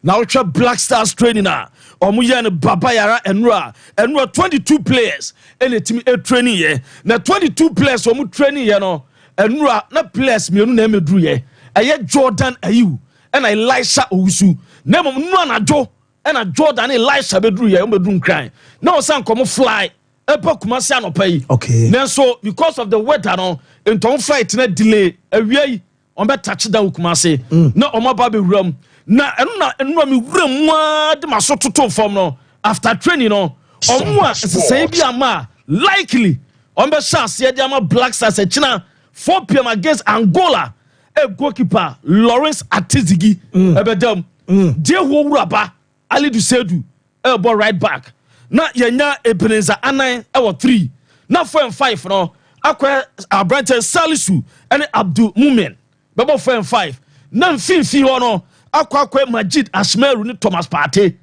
na wo Black Stars training na o mo ye ne Baba Yara enura 22 players ene timi training ye na 22 players o mo training ye no enura na players mienu na emeduru ye eye Jordan Ayew and Elisha Owusu na mom no anajo and Jordan Elisha bedru ye bedru nkran na o san come fly epa Kumase anopa yi okay na so because of the weather no enton flight na delay awia yi on be touch down Kumase na o ma ba be wuram na enu mi wura mu de maso toto form no after training no omo a say bi ama likely on be chance ye ama Black Stars e china 4 p.m. against Angola goalkeeper Lawrence Atizigi ebedam die ho wuraba Ali Dusedu ball right back na yenya Ebenezer Anan 3 na 4 and 5 no akwa Abrante Salisu and Abdul Mumin bebo 4 and 5 na mfinfi ho no akwa Majid Asmeru ni Thomas Partey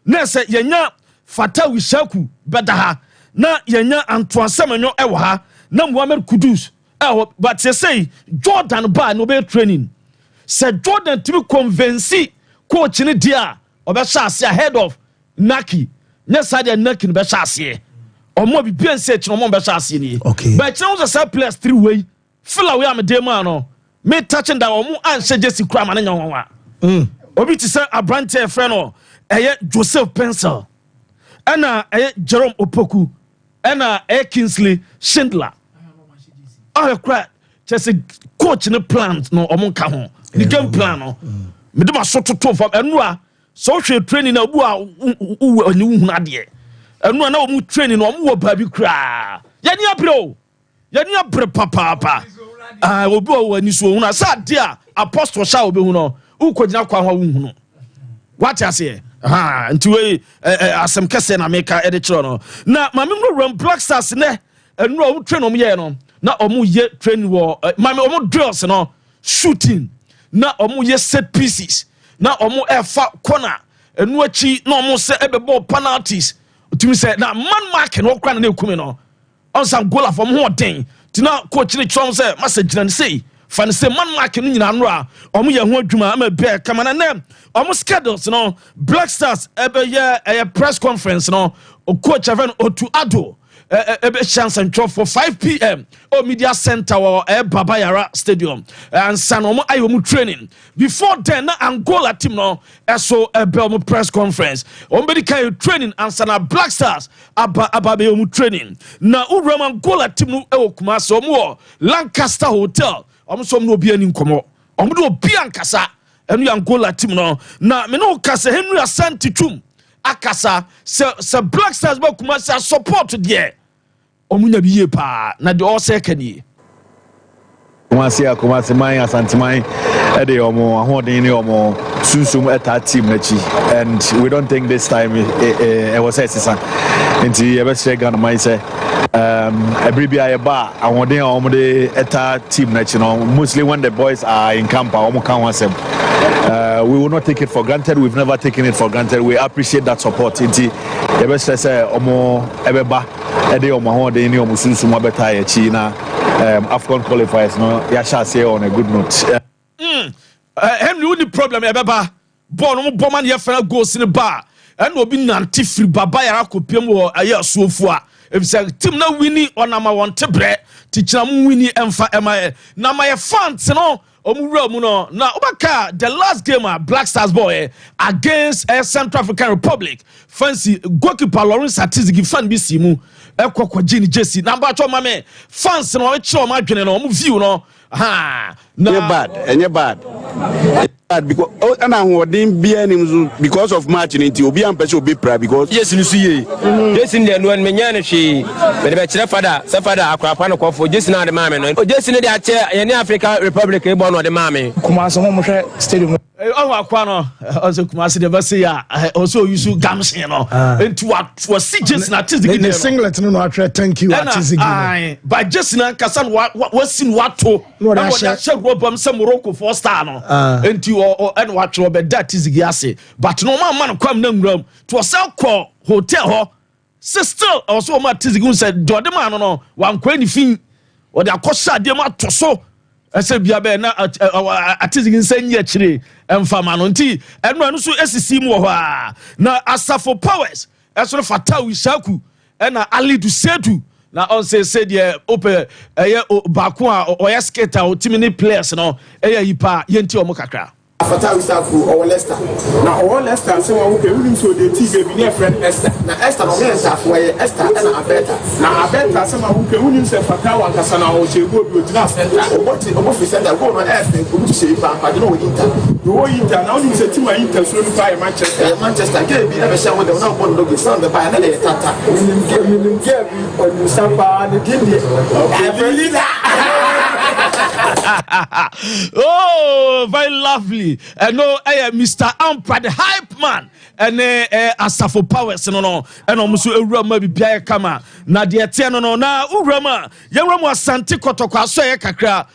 na se yenya Fatawi Shaku bedaha na yenya Antoine Semenyo ewo ha na Mohamed Kudus but they say Jordan ba no be training said Jordan to be convince coach ni dia obesha ahead of Naki nyesa dia Naki no besha ase omo bi bien say no mo besha ase ni but now the same players 3 way feel away am dey man no me touching that omo anse Jesse kura man nya wonwa obi ti say Abrante friend no Joseph Pencil ena Jerome Opoku ena Kingsley Schindler cry just coach in the plans no omo ka ho the game plan no me do ma so to from enua so hwe training na bu a oni hu ade enua na omo training no omo wo ba bi kra yani abre papa obi o wani so hu na sa de a apostle sha obi hu no ukogina kwa ho hu no what you say nti we asem kese na meka e de kiro no na ma me no Black Stars ne enua omo train omo ye no na omu ye train wo mame omu drills no shooting na omu ye set pieces na omu efa corner enu achi na omu se ebebo penalties otimi se na man mark no kra na ekumi no on some goal from ho den ti na coach ni chom se message na say fan say man mark no nyina no a omu ye ho adwuma ama be kama na nem omu schedules no Black Stars ebe ye press conference no coach even Otu Ado chance and drop for 5 p.m. Media Center or Babayara Stadium and Sanomo Ayomu training. Before then, Angola team no so Belmo press conference. Medical training and Sana Black Stars Ababeomu training. Na Uram Angola team no Kumaso mo Lancaster Hotel. Some no be any komo. Do Biancasa and Angola team no. Na Meno Casa Henry Asante Chum Akasa se Black Stars Kumasa support there. Omunya biye pa na de all second ye Kumasi man asantiman ede omo ahoden ni omo sunsum eta team nachi and we don't think this time it was sesa nti e be share Ghana man say everybody ba ahoden omo de eta team nachi no mostly when the boys are in camp omo kan wasem we will not take it for granted. We've never taken it for granted. We appreciate that support nti e be share say omo ebeba ede omo ahoden ni omo sunsum abeta ye chi na AFCON qualifiers no ya shall say on a good note. Henry only problem e beba ball no bomb man ye fana goals in the bar and obi nanti free baba ya kopiem wo aye asuofu a if say team na winning on ama won tebre teacher mu winning emfa ema na my fans no omura mu no na obaka the last game Black Stars boy against Central African Republic fancy goalkeeper Lawrence Atizigi fan bi simu ekokwa Gini Jesse number 2 mame fans no e chiro ma dwene no omu view no na bad because and holding be because of match into obi am person obi pra because yes ni suye yes ni no en menya ne hwe be be kire fada akwapa no kwofo yes na de mame no yes ni de ache ye Africa Republic e bo no de mame kuma so mo hwe stadium akwa no also kuma se de be say ya also use gamsin no into what was yes na tizigi the singlet no attra thank you tizigi but just na kasan what sin wato no da she robam se Morocco 4 star no into and watch Robert that is giase but no man kwam na nwuram to sell call hotel ho still also ma tizigun said do de man no wan kwa ni fin o de akosa de ma to so ese bia be na atizigin senye akire emfama no nti eno so esisi mu ho a na Asafo Powers eso Fatawi Shaku na Ali Dusedu na on say de ope baako a oya skater o timini players no eya yipa yenti o mo kakra After we start or Leicester. Now all Leicester say okay, we so the team be near friend Esther. Now Esther no men say for Esther and Abeta. Now Abeta say okay, we say Fata wan kasa na o che go bi o center. Obo fi center go no F go to say pa no Inter. You Inter now you say team Inter so no buy Manchester. Manchester get be never say we dey no born logo sound the buy na dey tata. Minim get on Sompa the game. I believe that. Oh, very lovely. No, Mr. Ampa, the hype man. And Asafo Powers, no, and almost Urama be Kama. Nadia Tiano, na Urama, Yarama Santi Kotoko, so Kakra,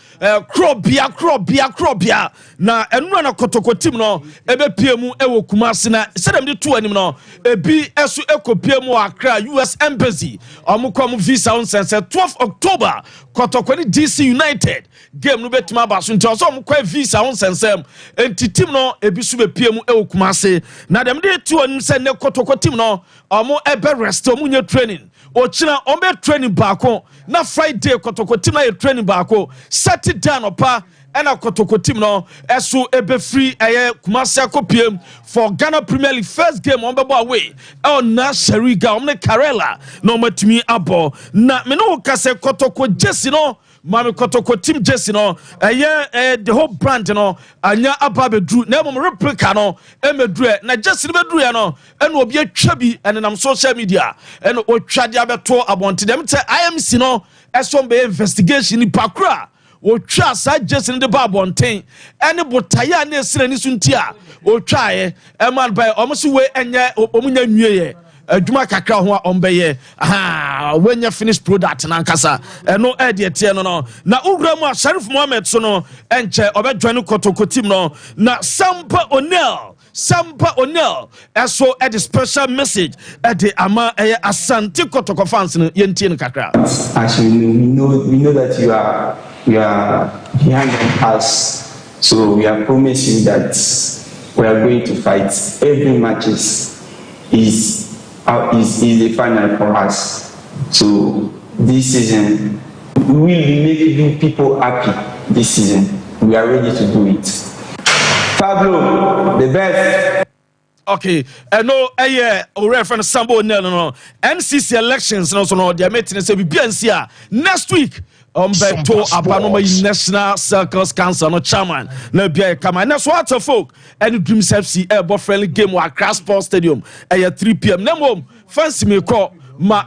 Crobia. Na and run a Kotoko team, no, Ebe Piemu, Ewo Kumasina, said them the two anymore. Ebi Esu Eko Piemu Accra, US Embassy, Omukom visa on sense 12th October, Kotoko DC United. Game no betima ba so nti oso mo kwa visa on sensem enti team no ebisu be piem e okumase na dem de tu onim se ne kotoko team no omo ebe rest omo nya training o kina o be training baako na Friday kotoko team na ye training baako Saturday no pa ena kotoko team no eso ebe free eye kumase akopiem for Ghana Premier League first game on bebo away na Sheriga omne Karela no matimi abo na me no kase kotoko jesi no Mami Kotoko team Jesse no the whole brand no anya ababe dru na mom replica no emedru na Jesse bedru ya no ena obi atwa bi ene nam social media ena otwa dia beto abonte dem te IMC no esom be investigation ni pakra otwa sa Jesse ni de ba abonten ene botaya na esira ni suntia otwa e man by omosi we enye omunya nwie adwuma kakra ho ombeye when you finish product na nkasa no edie no na ugura mu Sharif Mohammed so no enche obedwane kotoko team no na Sompa O'Neil eso a special message at the ama Asante Kotoko fans no yentie no kakra. Actually we know that you are behind us, so we are promising that we are going to fight every matches is the final for us. So this season we will make people happy. This season we are ready to do it. Pablo, the best. Okay, no, friend Sambo no. NCC elections no they are meeting say BNC next week. Beto Abanoma National Circles Council no chairman na bia come and that's what folk and Dreams FC airborne friendly game wa Accra Sports Stadium at 3 p.m. na mom fancy me call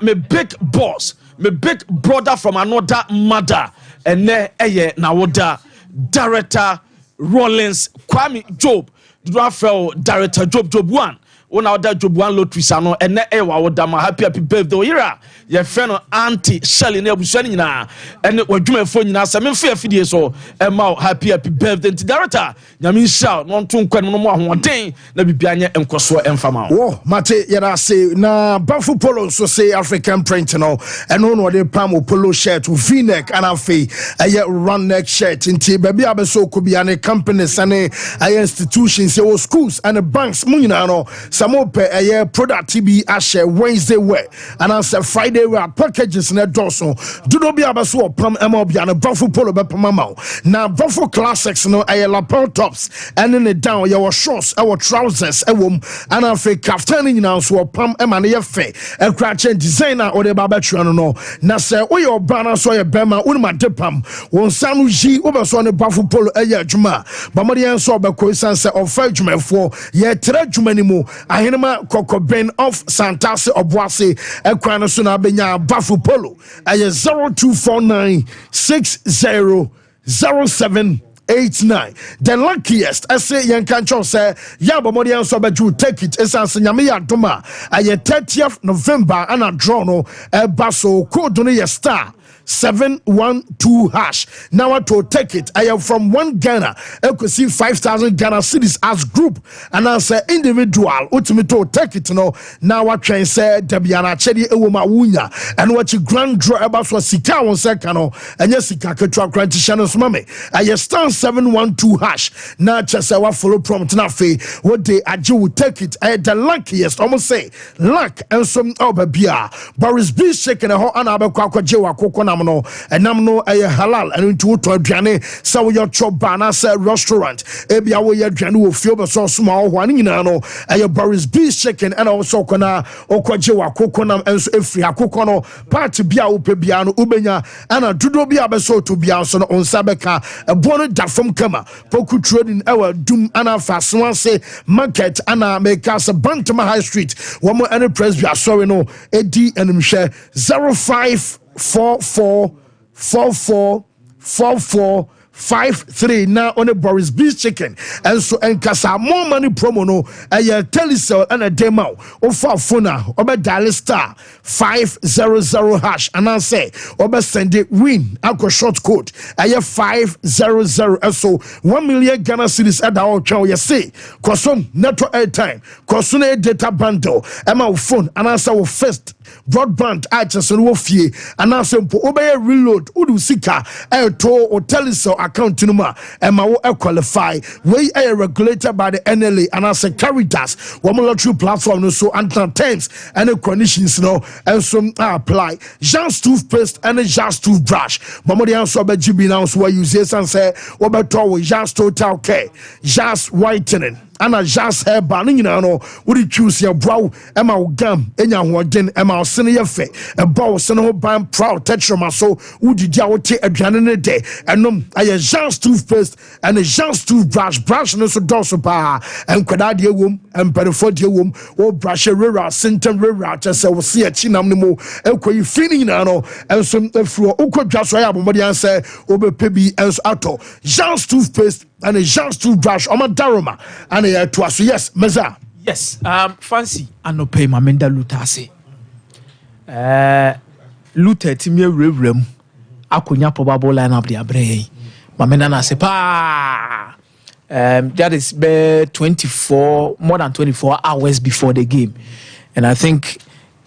me big boss, me big brother from another mother and na woda director Rollins Kwame Job do fell director Job 1 una oda Job 1 lottery sano ene ewa woda ma happy birthday oyira ye friend auntie Shelly na abusuan nyina ene wadwumafo nyina se me fe afidie so e ma happy birthday director nyame insha no nto nkwan no mo ahoden na bibia anye enkoso emfama wo mate yera say na Bafu Polo so say African print no eno no de pam polo shirt v-neck and afi aye run neck shirt nti baby abeso ko bia ne companies ane aye institutions e schools and banks mu nyina no some pe aye product TB ashe Wednesday we and answer Friday we are packages na doso do no be abeso pam ema bia na Bafu Polo be pam ma na Bafu classics no aye lapel tops and in the down your shorts our trousers ewom and afi kaftan nyina so pam ema na ye fe e crache designer or the babatru no na se we your banner so ye bema unma depam won sanu ji obeso ne Bafu Polo aye adwuma ba mo de so be ko sanse of adwumafo ye tre adwuma ni mu ahenema kokoben of Santase Obuase ekwan no so na benya Bafu Polo aye 0249600789 the luckiest I say yan kancho say ya bomodi so beju take it esanse nyame ya doma aye 30th November ana draw no baso code no ye star 712 hash. Now to take it. I am from 1 Ghana. I could see 5,000 Ghana cities as group. And as an individual, ultimate to take it. No. Now what can say Debiana Chedi Ewoma Wunya. And what you grand draw about was Sika on second. And yes, Sika Ketua Granty Shannon's mommy. I stand 712 hash. Now just I follow prompt na fe. What day I will take it. I had the luckiest. Almost say luck and some over beer. Boris B shaking a whole another Kwakwa Jewa Kokona. enam no halal and into to aduane say we your chop bana say restaurant ebia we your aduane wo fie obeso soma ho ani nyina no Boris Beef chicken and also kona okwaje wa kokonam enso efri akoko no part bia wo pe bia no ubenya ana dodo bia beso to bia so no onsa beka ebo no da from kama poku trading ewa dum ana faso say market ana make us Bantama High Street one more any press bia sorry no edi enimhwe 05444453 now on a Boris Beef chicken and so enkasa more money promo no telecell and a demo ofa phone oba dial star 500 hash and I say oba send it win alcohol short code 500 so 1 million Ghana cedis at our chow you say kosom network airtime kosune data bundle ema phone and I say first broadband access no fie and I say obey reload udu sika to or telecell account number ema wo qualify we are regulated by the NLA and I say Caritas one lottery platform no so and terms and conditions no and some apply Jean's toothpaste and Jean's toothbrush mamodi answer be GB now so you say and say obeto Jean's total care Jean's whitening and a jazz hair banning no would you choose your brow Emma gum enya hoden Emma senior fe a bow seno ban proud tetra so would you take a janine day and I a jazz toothpaste and a jazz toothbrush brush no so doso pa and kwadadia wom and perifodia wom or brush a rera symptom rera just say we see a chinam no ekwa feeling no and some fro ukwa just why abomodi answer obe pebi and ato jazz toothpaste and a Jean's toothbrush on my daroma and a twas yes meza yes fancy and no pay my menda lutase lute timi rewrem akonya probable line up the abre my menda na se pa that is more than 24 hours before the game and I think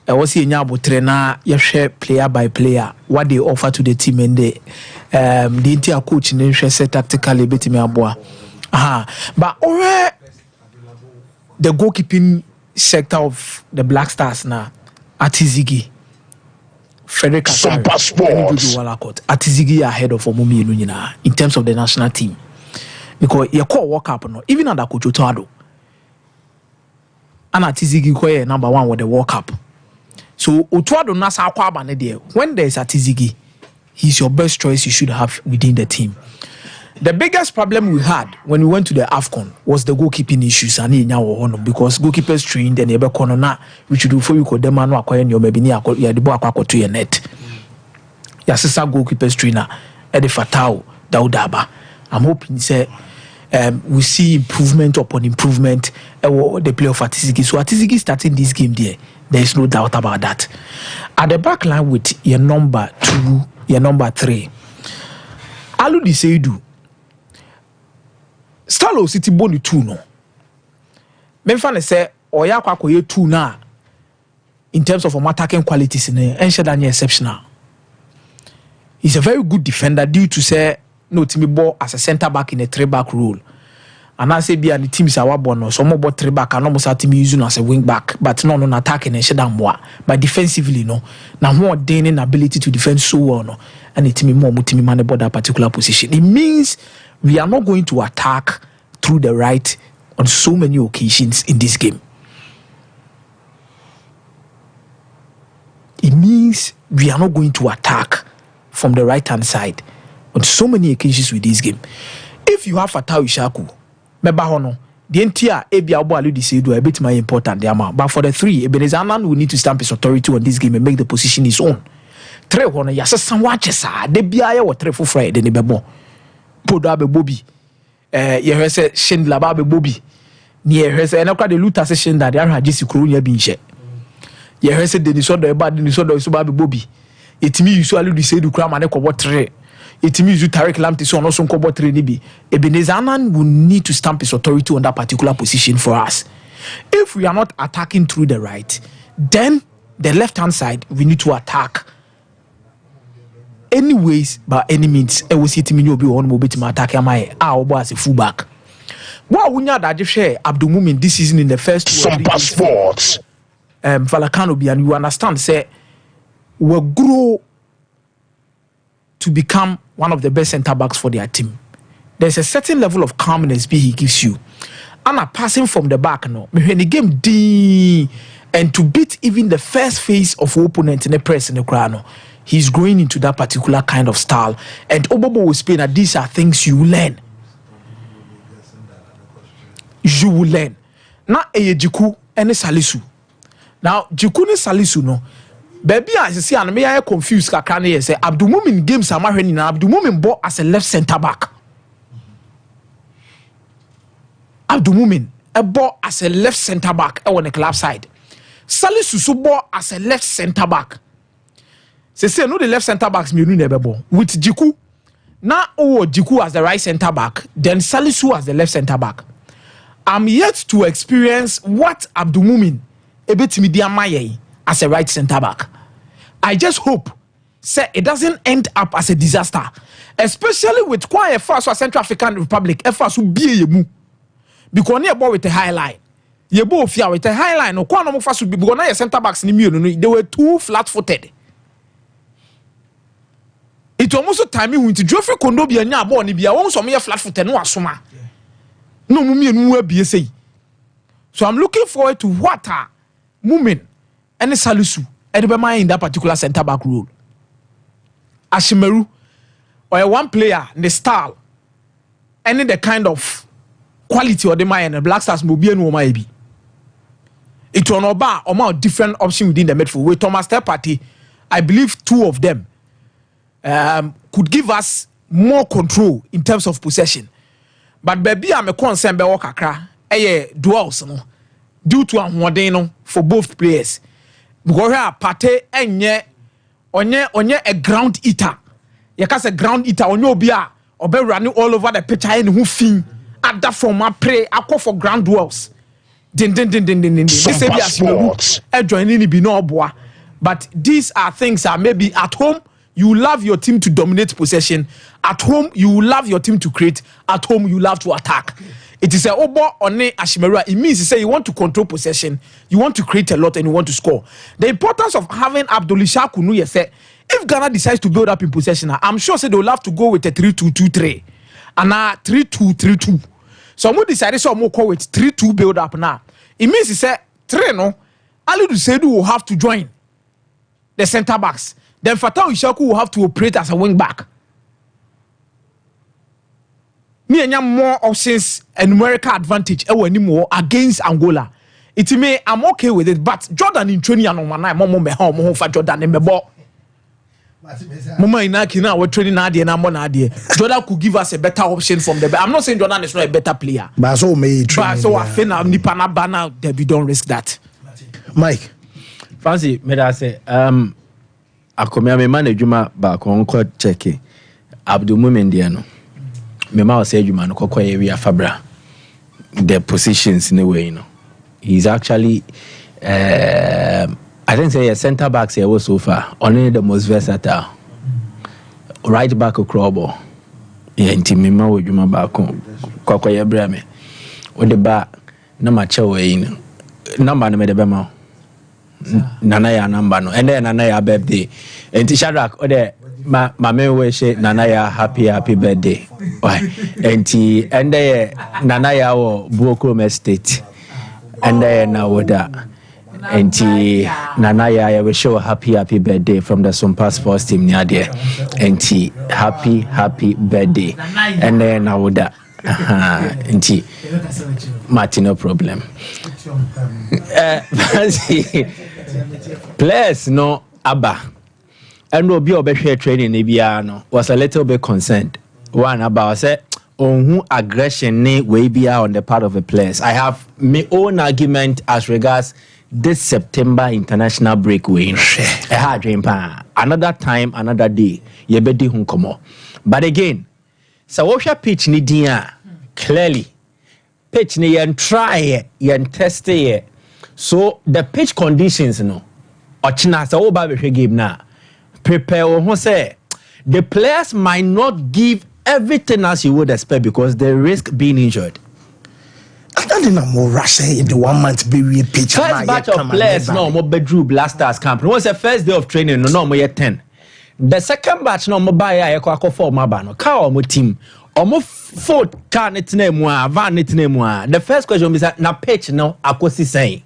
I was in Yabo trainer you share player by player what they offer to the team and the entire coach in say tactically bit me aboa but already the goalkeeping sector of the Black Stars now Atizigi Frederick Sompa Sports Atizigi ahead of Omumi Lunina in terms of the national team because you call work up no even under Coach Otado and Atizigi ko number 1 with the World Cup. So Otwado Nasa Akwaba ne there. When there is Atizigi, he's your best choice you should have within the team. The biggest problem we had when we went to the AFCON was the goalkeeping issues because goalkeepers trained and ebe kono na we should do for you could demand acquire your maybe near the book to your net. Your sister goalkeepers trainer Eddie Fatao Daudaba. I'm hoping say we see improvement upon improvement the play of Atizigi. So Atizigi starting this game there is no doubt about that. At the back line with your number 2, your number 3, Alu Diseidu, Stalo City Boni 2 no. Memfane say Oya Kwakoye 2 na in terms of attacking qualities in Enshadani exceptional. He's a very good defender due to say no Timmy ball as a centre back in a 3-back role. And I say be and the teams are born so more 3-back and almost team using as a wing back, but no attacking and shut more. But defensively, no, now more gaining ability to defend so well, no, and the team more team man about that particular position. It means we are not going to attack through the right on so many occasions in this game. It means we are not going to attack from the right hand side on so many occasions with this game. If you have Fatau Ishaku, meba hono, the entire Ebia Obo Alu Diseidu a bit more important the amount. But for the 3, Ebenezer Anan will need to stamp his authority on this game and make the position his own. 3 hono yasa sanwachesa de biaya wa 3 for Friday ne bebo. Podo abe Bobby. Ye hwese Schindler ba abe Bobby. Ni ye hwese enakwa de Luther se Schindler de ara Jesse Kuro nya bi nche. Ye hwese Denisodo e ba Denisodo so ba abe Bobby. Etimi yusu Alu Diseidu kura ma ne kobo 3. It means you Tarek Lamptey so also Kobo 3 nibi. Ebenezer Anan will need to stamp his authority on that particular position for us. If we are not attacking through the right, then the left hand side we need to attack. Anyways, by any means, I will see Timmy Obi on mobile attack Yamae. Obo as a fullback. What we that just share Abdul Mumin this season in the first Sompa Sports. Valakano be and you understand say we grow to become one of the best centre backs for their team, there's a certain level of calmness he gives you. And passing from the back, no, when the game D and to beat even the first phase of opponent in the press in the crowd, no, he's growing into that particular kind of style. And Obobo will explain that these are things you learn. You will learn. Now, Jiku and Salisu. Now, Jiku and Salisu, no. Baby, as you see, and me I confused. Kakane say Abdul Mumin games are marrying now. Abdul Mumin bought as a left centre back. Abdul Mumin bought as a left centre back on the club side. Salisu so bought as a left centre back. Say no the left centre backs me never bought with Jiku. Now Jiku as the right centre back, then Salisu as the left centre back. I'm yet to experience what Abdul Mumin ebetimi as a right centre back. I just hope say it doesn't end up as a disaster, especially with quite a fast Central African Republic efforts to be yemu because near with a high line. You both fear with a high line or quite no fast be because now centre backs in the they were too flat-footed. It almost time me to Geoffrey Kondo be a nya born be a one some flat-footed no asoma. No mummy no be say. So I'm looking forward to what are Mumin and Salisu in that particular centre back role. Ashimeru or one player in the style and the kind of quality or the mind and Black Stars will be no maybe. It will not bar or more different option within the midfield. With Thomas Tepati, I believe two of them could give us more control in terms of possession. But baby, I'm a concern by Wakakra, duels no, due to a for both players. Because Pate enye onye a ground eater. You can say ground eater on your beer or be running all over the pitch and who fin at that form I pray I call for ground duels. Sompa Sports. But these are things that maybe at home you love your team to dominate possession. At home you love your team to create. At home you love to attack. It is a obo one Ashimera. It means to say you want to control possession, you want to create a lot, and you want to score. The importance of having Abdulisha Kunu say, if Ghana decides to build up in possession, I'm sure say they'll have to go with a 3-2-2-3 and now 3-2-3-2. So I'm decided so I'm call with 3-2 build up now. It means to say 3 no. Ali Dusedu will have to join the centre backs. Then Fatau Ishaku will have to operate as a wing back. Me and more options and numerical advantage anymore against Angola. It may I'm okay with it, but Jordan in training and on my mom home for Jordan in the ball. Mama in Akina we're training Nadia and Nadia. Jordan could give us a better option from the. I'm not saying Jordan is not a better player. But so may so I think I'm Nipana Bana that we don't risk that. Mike, Fancy, may I say akomia me man adwuma ba kon ko check Abdul Mumin Diano. Me ma say adwuma no kokọ area Fabra. The positions in the way, you know. He's actually I didn't say a centre back here was so far. Only the most versatile. Right back a crowbar. Yeah, intimima with Juma back on Kokoya Brame. With the back, no matter way in number no made bema. Nanaya number no. And then Nanaya birthday. And Tisharak, or there, my main way say Nanaya happy birthday. Why? And there Nanaya or Buokrome Estate. And there now with that. And Nanaya, I will show a happy birthday from the Sompa Sports team near there. And happy birthday. And then I would and Martin, no problem. Players no Abba. And will be obey training Nibiano was a little bit concerned. One about said on who aggression way be on the part of the players. I have my own argument as regards this September international break win. Another time, another day. Yebedi hunkomo. But again, so what's your pitch ni dia? Clearly, pitch ni yen try it, yen test it. So the pitch conditions, no. Ochina sa oba be game na. Prepare who say the players might not give everything as you would expect because they risk being injured. I don't know more rush in the 1 month be pitch. First batch of players no more bedroom blasters camp. It was the first day of training, no more yet 10. The second batch no mo buy ya ekwa for maba no ka omo team omo foot car net name van net name. The first question is na pitch no akosi saying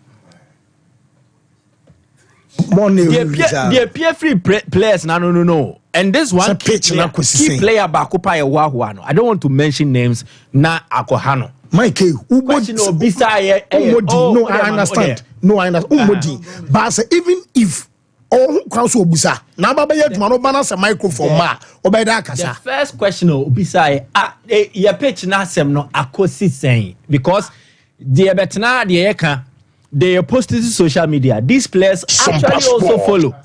the peer free players no. And this one key player bakupa no. I don't want to mention names na akohano. Mike, no, I understand. No, I understand. But even if all council busa, na baba yet mano balance a microphone ma. The first question obisa your pitch na sem no akosi saying because the betna the eka they posted to social media. These players actually also follow.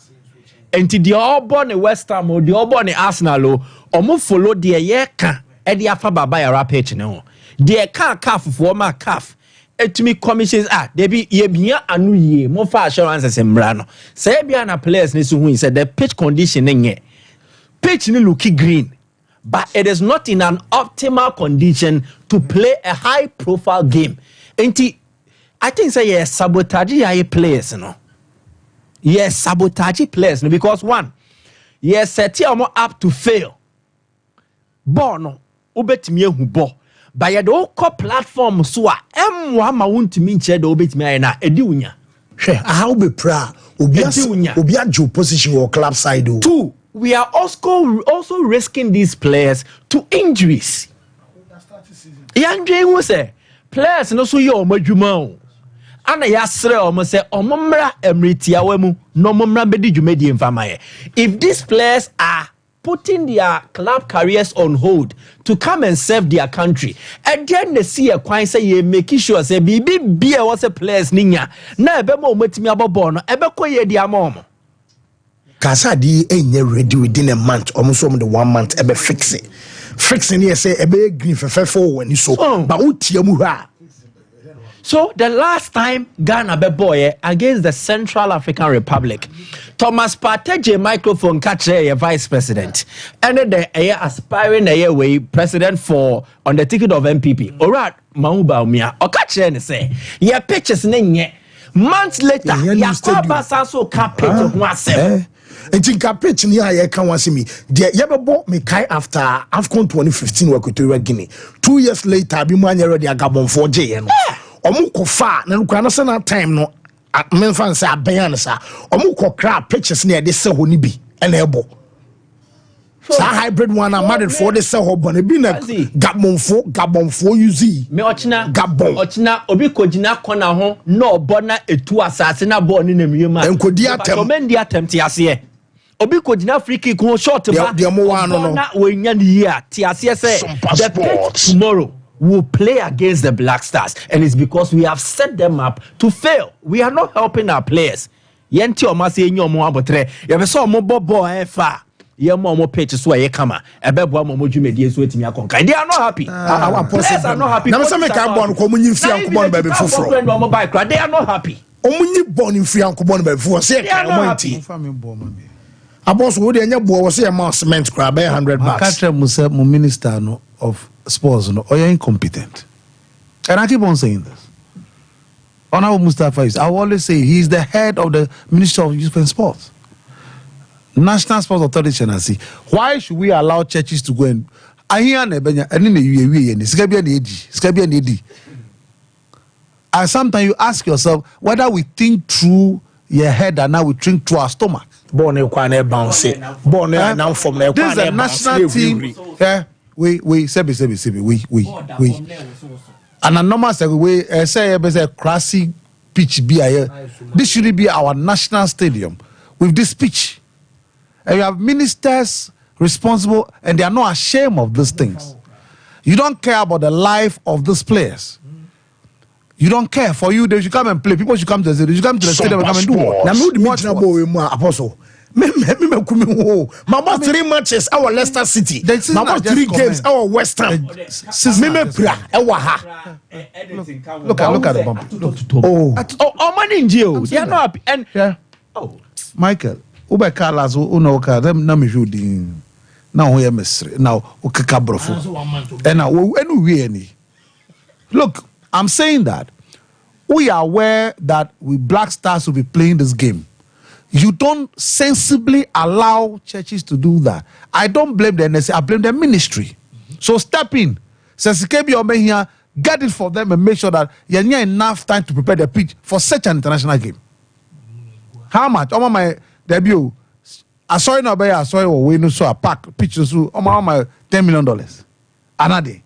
And the all born in West Ham or the all born in Arsenal or follow the eka and the afa baba ya pitch no. The calf for my calf. To me commissions they be yebia anu ye mo fa assurance asembra no say bia na players ni so hu said the pitch condition nye pitch ni looky green but it is not in an optimal condition to play a high profile game. I think say yes sabotage your players no. Yes sabotage players no because one yes set you up to fail. Ball no obetimi ehu ball. By a doko platform so M1 ma wuntimi nche do obetimi ayena edi unya how be pra obia jo position or club side. Two, we are also risking these players to injuries. Yandre wo say players no so ye omadwuma o ana yasre omo say omomra emritia wemu no omomra bedi dwumadi mfamaye. If these players are putting their club careers on hold to come and serve their country, and then they see a quite say ye making sure say be was a players ninya na ebe mo metimi abobo no ebe koye dia mom kasa di enye ready within a month almost the 1 month ebe fixing here say ebe green for when so but utia mu ha. So the last time Ghana be boy against the Central African Republic, Thomas Partey microphone catch a vice president, and the aspiring way president for on the ticket of MPP. Alright, Mauba Umia or catch and say, yeah, pictures nenye. Months later, ya so cap of myself. And think I pitch near I can't see me. The Yaba bought me kai after AFCON 2015 work with Guinea. 2 years later, I be man already a Gabon 4J. Omuko fa na nkwana se na time no menfa nse aban sa omuko kra pictures na de se ho ni bi na ebo sa hybrid one na married for de se ho bo na bi na gabonfo use me ochina obi kogina kona ho na obo na etu asase na bo ni na miema enkodi atem o mendi attempt ase obi kogina free kick ho short ba na we nya ni here ti ase se the pitch tomorrow will play against the Black Stars, and it's because we have set them up to fail. We are not helping our players. Yenti omase nyomo abotre. Yebeso mo bobo efa. Yemo mo pitch so ye kama. Ebebo mo dwumedie so etimi akonka. They are not happy. Players are not happy. Na me ka bon ko munyi fi ankobon ba be foforo. They are not happy. Omunyi bon fi ankobon ba be foforo. Say ka omanti. Abos wo de anya bo wo say ma cement kra be $100. Akatre musa mo minister no of sports no or you're incompetent. And I keep on saying this. Honorable Mustafa I will always say he's the head of the Ministry of Youth and Sports. National Sports Authority Chenasi. Why should we allow churches to go and and sometimes you ask yourself whether we think through your head and now we think through our stomach. This is a national team. Yeah. We and a normal say a classic pitch be here. This should be our national stadium with this pitch. And you have ministers responsible and they are not ashamed of these things. You don't care about the life of these players. You don't care. For you, they should come and play. People should come to the stadium. You should come to the stadium and come and do what? Apostle. Mama 3 matches our Leicester City. Mama 3 games our West Ham. Look at the bump. Oh, money in jail. They are not happy. And Michael, Uber Carlas, Unoka, them Namijudin. Now we are Mestre. Now Ukakabrofo. And now we look, I'm saying that we are aware that we Black Stars will be playing this game. You don't sensibly allow churches to do that. I don't blame the NSA, I blame the ministry. So step in. Here, get it for them and make sure that you have enough time to prepare the pitch for such an international game. How much? My debut. I saw it now, I saw it when you saw a pack pictures through my $10 million. Another day.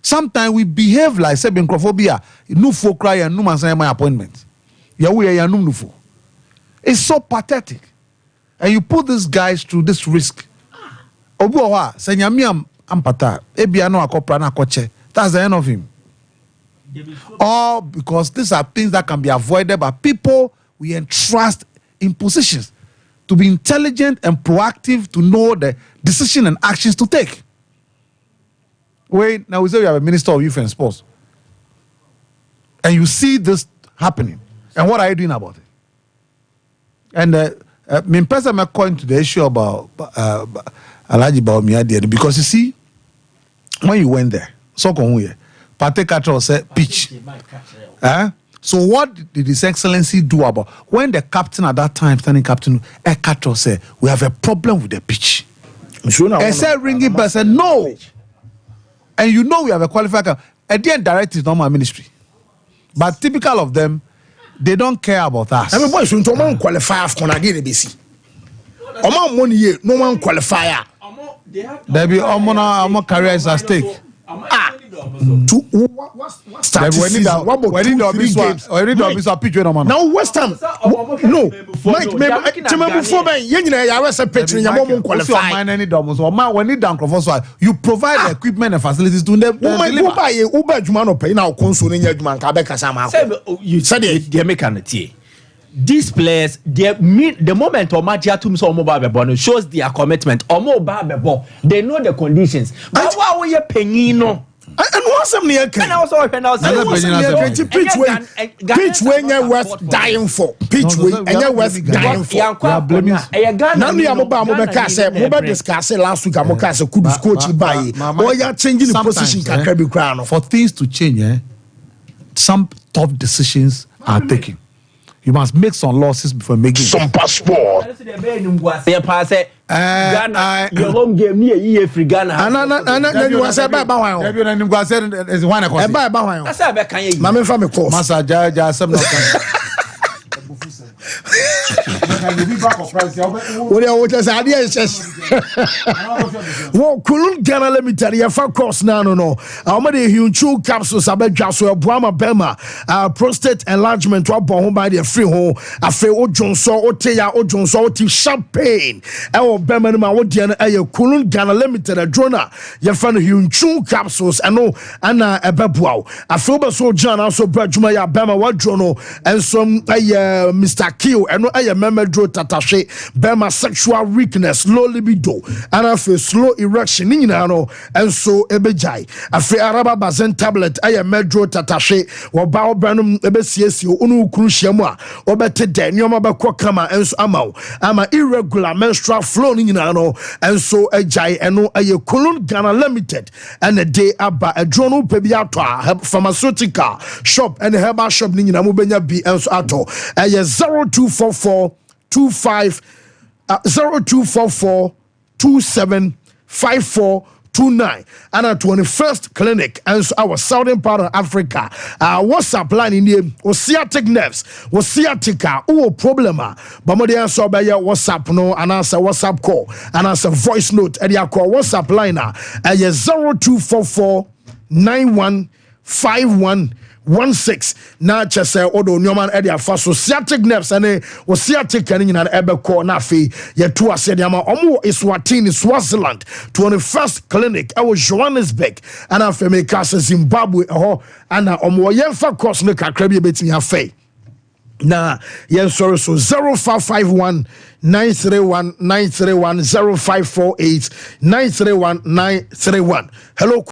Sometimes we behave like sebinchrophobia. No folk cry and no man say my appointment. It's so pathetic. And you put these guys through this risk. That's the end of him. All because these are things that can be avoided by people we entrust in positions to be intelligent and proactive to know the decision and actions to take. Wait, now we say we have a minister of youth and sports. And you see this happening. And what are you doing about it? And me person me going to the issue about Alhaji Bawumia because you see, when you went there, so come here, Pate Katra said pitch. So what did His Excellency do about when the captain at that time, standing captain, Katra said, we have a problem with the pitch. I said, ringing bell said, no. And you know we have a qualifier. At the end, direct is not my ministry. But typical of them, they don't care about us. Everybody should not qualify AFCON again, BC. Among 1 year, no one qualifier. There be our career is at stake. Now West Ham, no, Mike, you provide the equipment and facilities to them. You said they make an these players, the moment Omaja shows their commitment. They know the conditions. But why are you paying no? And what's them near? And also, pitch when you're worth dying for. Pitch when you're worth dying for. Now we are mobile discuss last week. I'm could coach by. Or you're changing the position. For things to change, some tough decisions are taken. You must make some losses before making some passport. Ghana, your home game near EA free Ghana. And you was about is one of I said, Mamma from a course. Massa Jaja, some Kulun Ghana limited ya fa course no amade huge capsules abedwa so Brahma Bema prostate enlargement wa bon ho by the free ho afi ojonso oteya ojonso oti champagne e wo Bema no ma wo de no eye Kulun Ghana limited drona ya fa no huge capsules eno ana ebebua afi obeso jana so bradwuma ya Bema wa drono ensom eye Mr. Kill and no memedro tatashe Bema sexual weakness, low libido, and after slow erection, and so ebejai. After Araba Bazen tablet, medro tatashe, or Bao Branum ebesiesio, unu cruciamwa, or better than Yomaba Kwakama, and so ama irregular menstrual flow, and so ejai, and no Kulun Ghana limited, and a day abba a drono pebiatra, pharmaceutical shop, and herbal shop, Mubenya B, and so ato, 0244 25 0244 275429 and our 21st clinic and so our southern part of Africa. WhatsApp line in the sciatic nerves, sciatica, problema. Bamodia so by your WhatsApp no and answer WhatsApp call and answer voice note and your call WhatsApp line 0244 915116 na chese odo nyoman e dia fa so sciatic nerves ane o sciatic kan nyina ebe ko na afi ye to ase dia ma omo Eswatini Swaziland 21st clinic e wo Johannesburg ana afi me ka Zimbabwe ho ana omo ye fa course no kakra bi betimi afi na yen sorry so 0551 931 931 0548 931 931 hello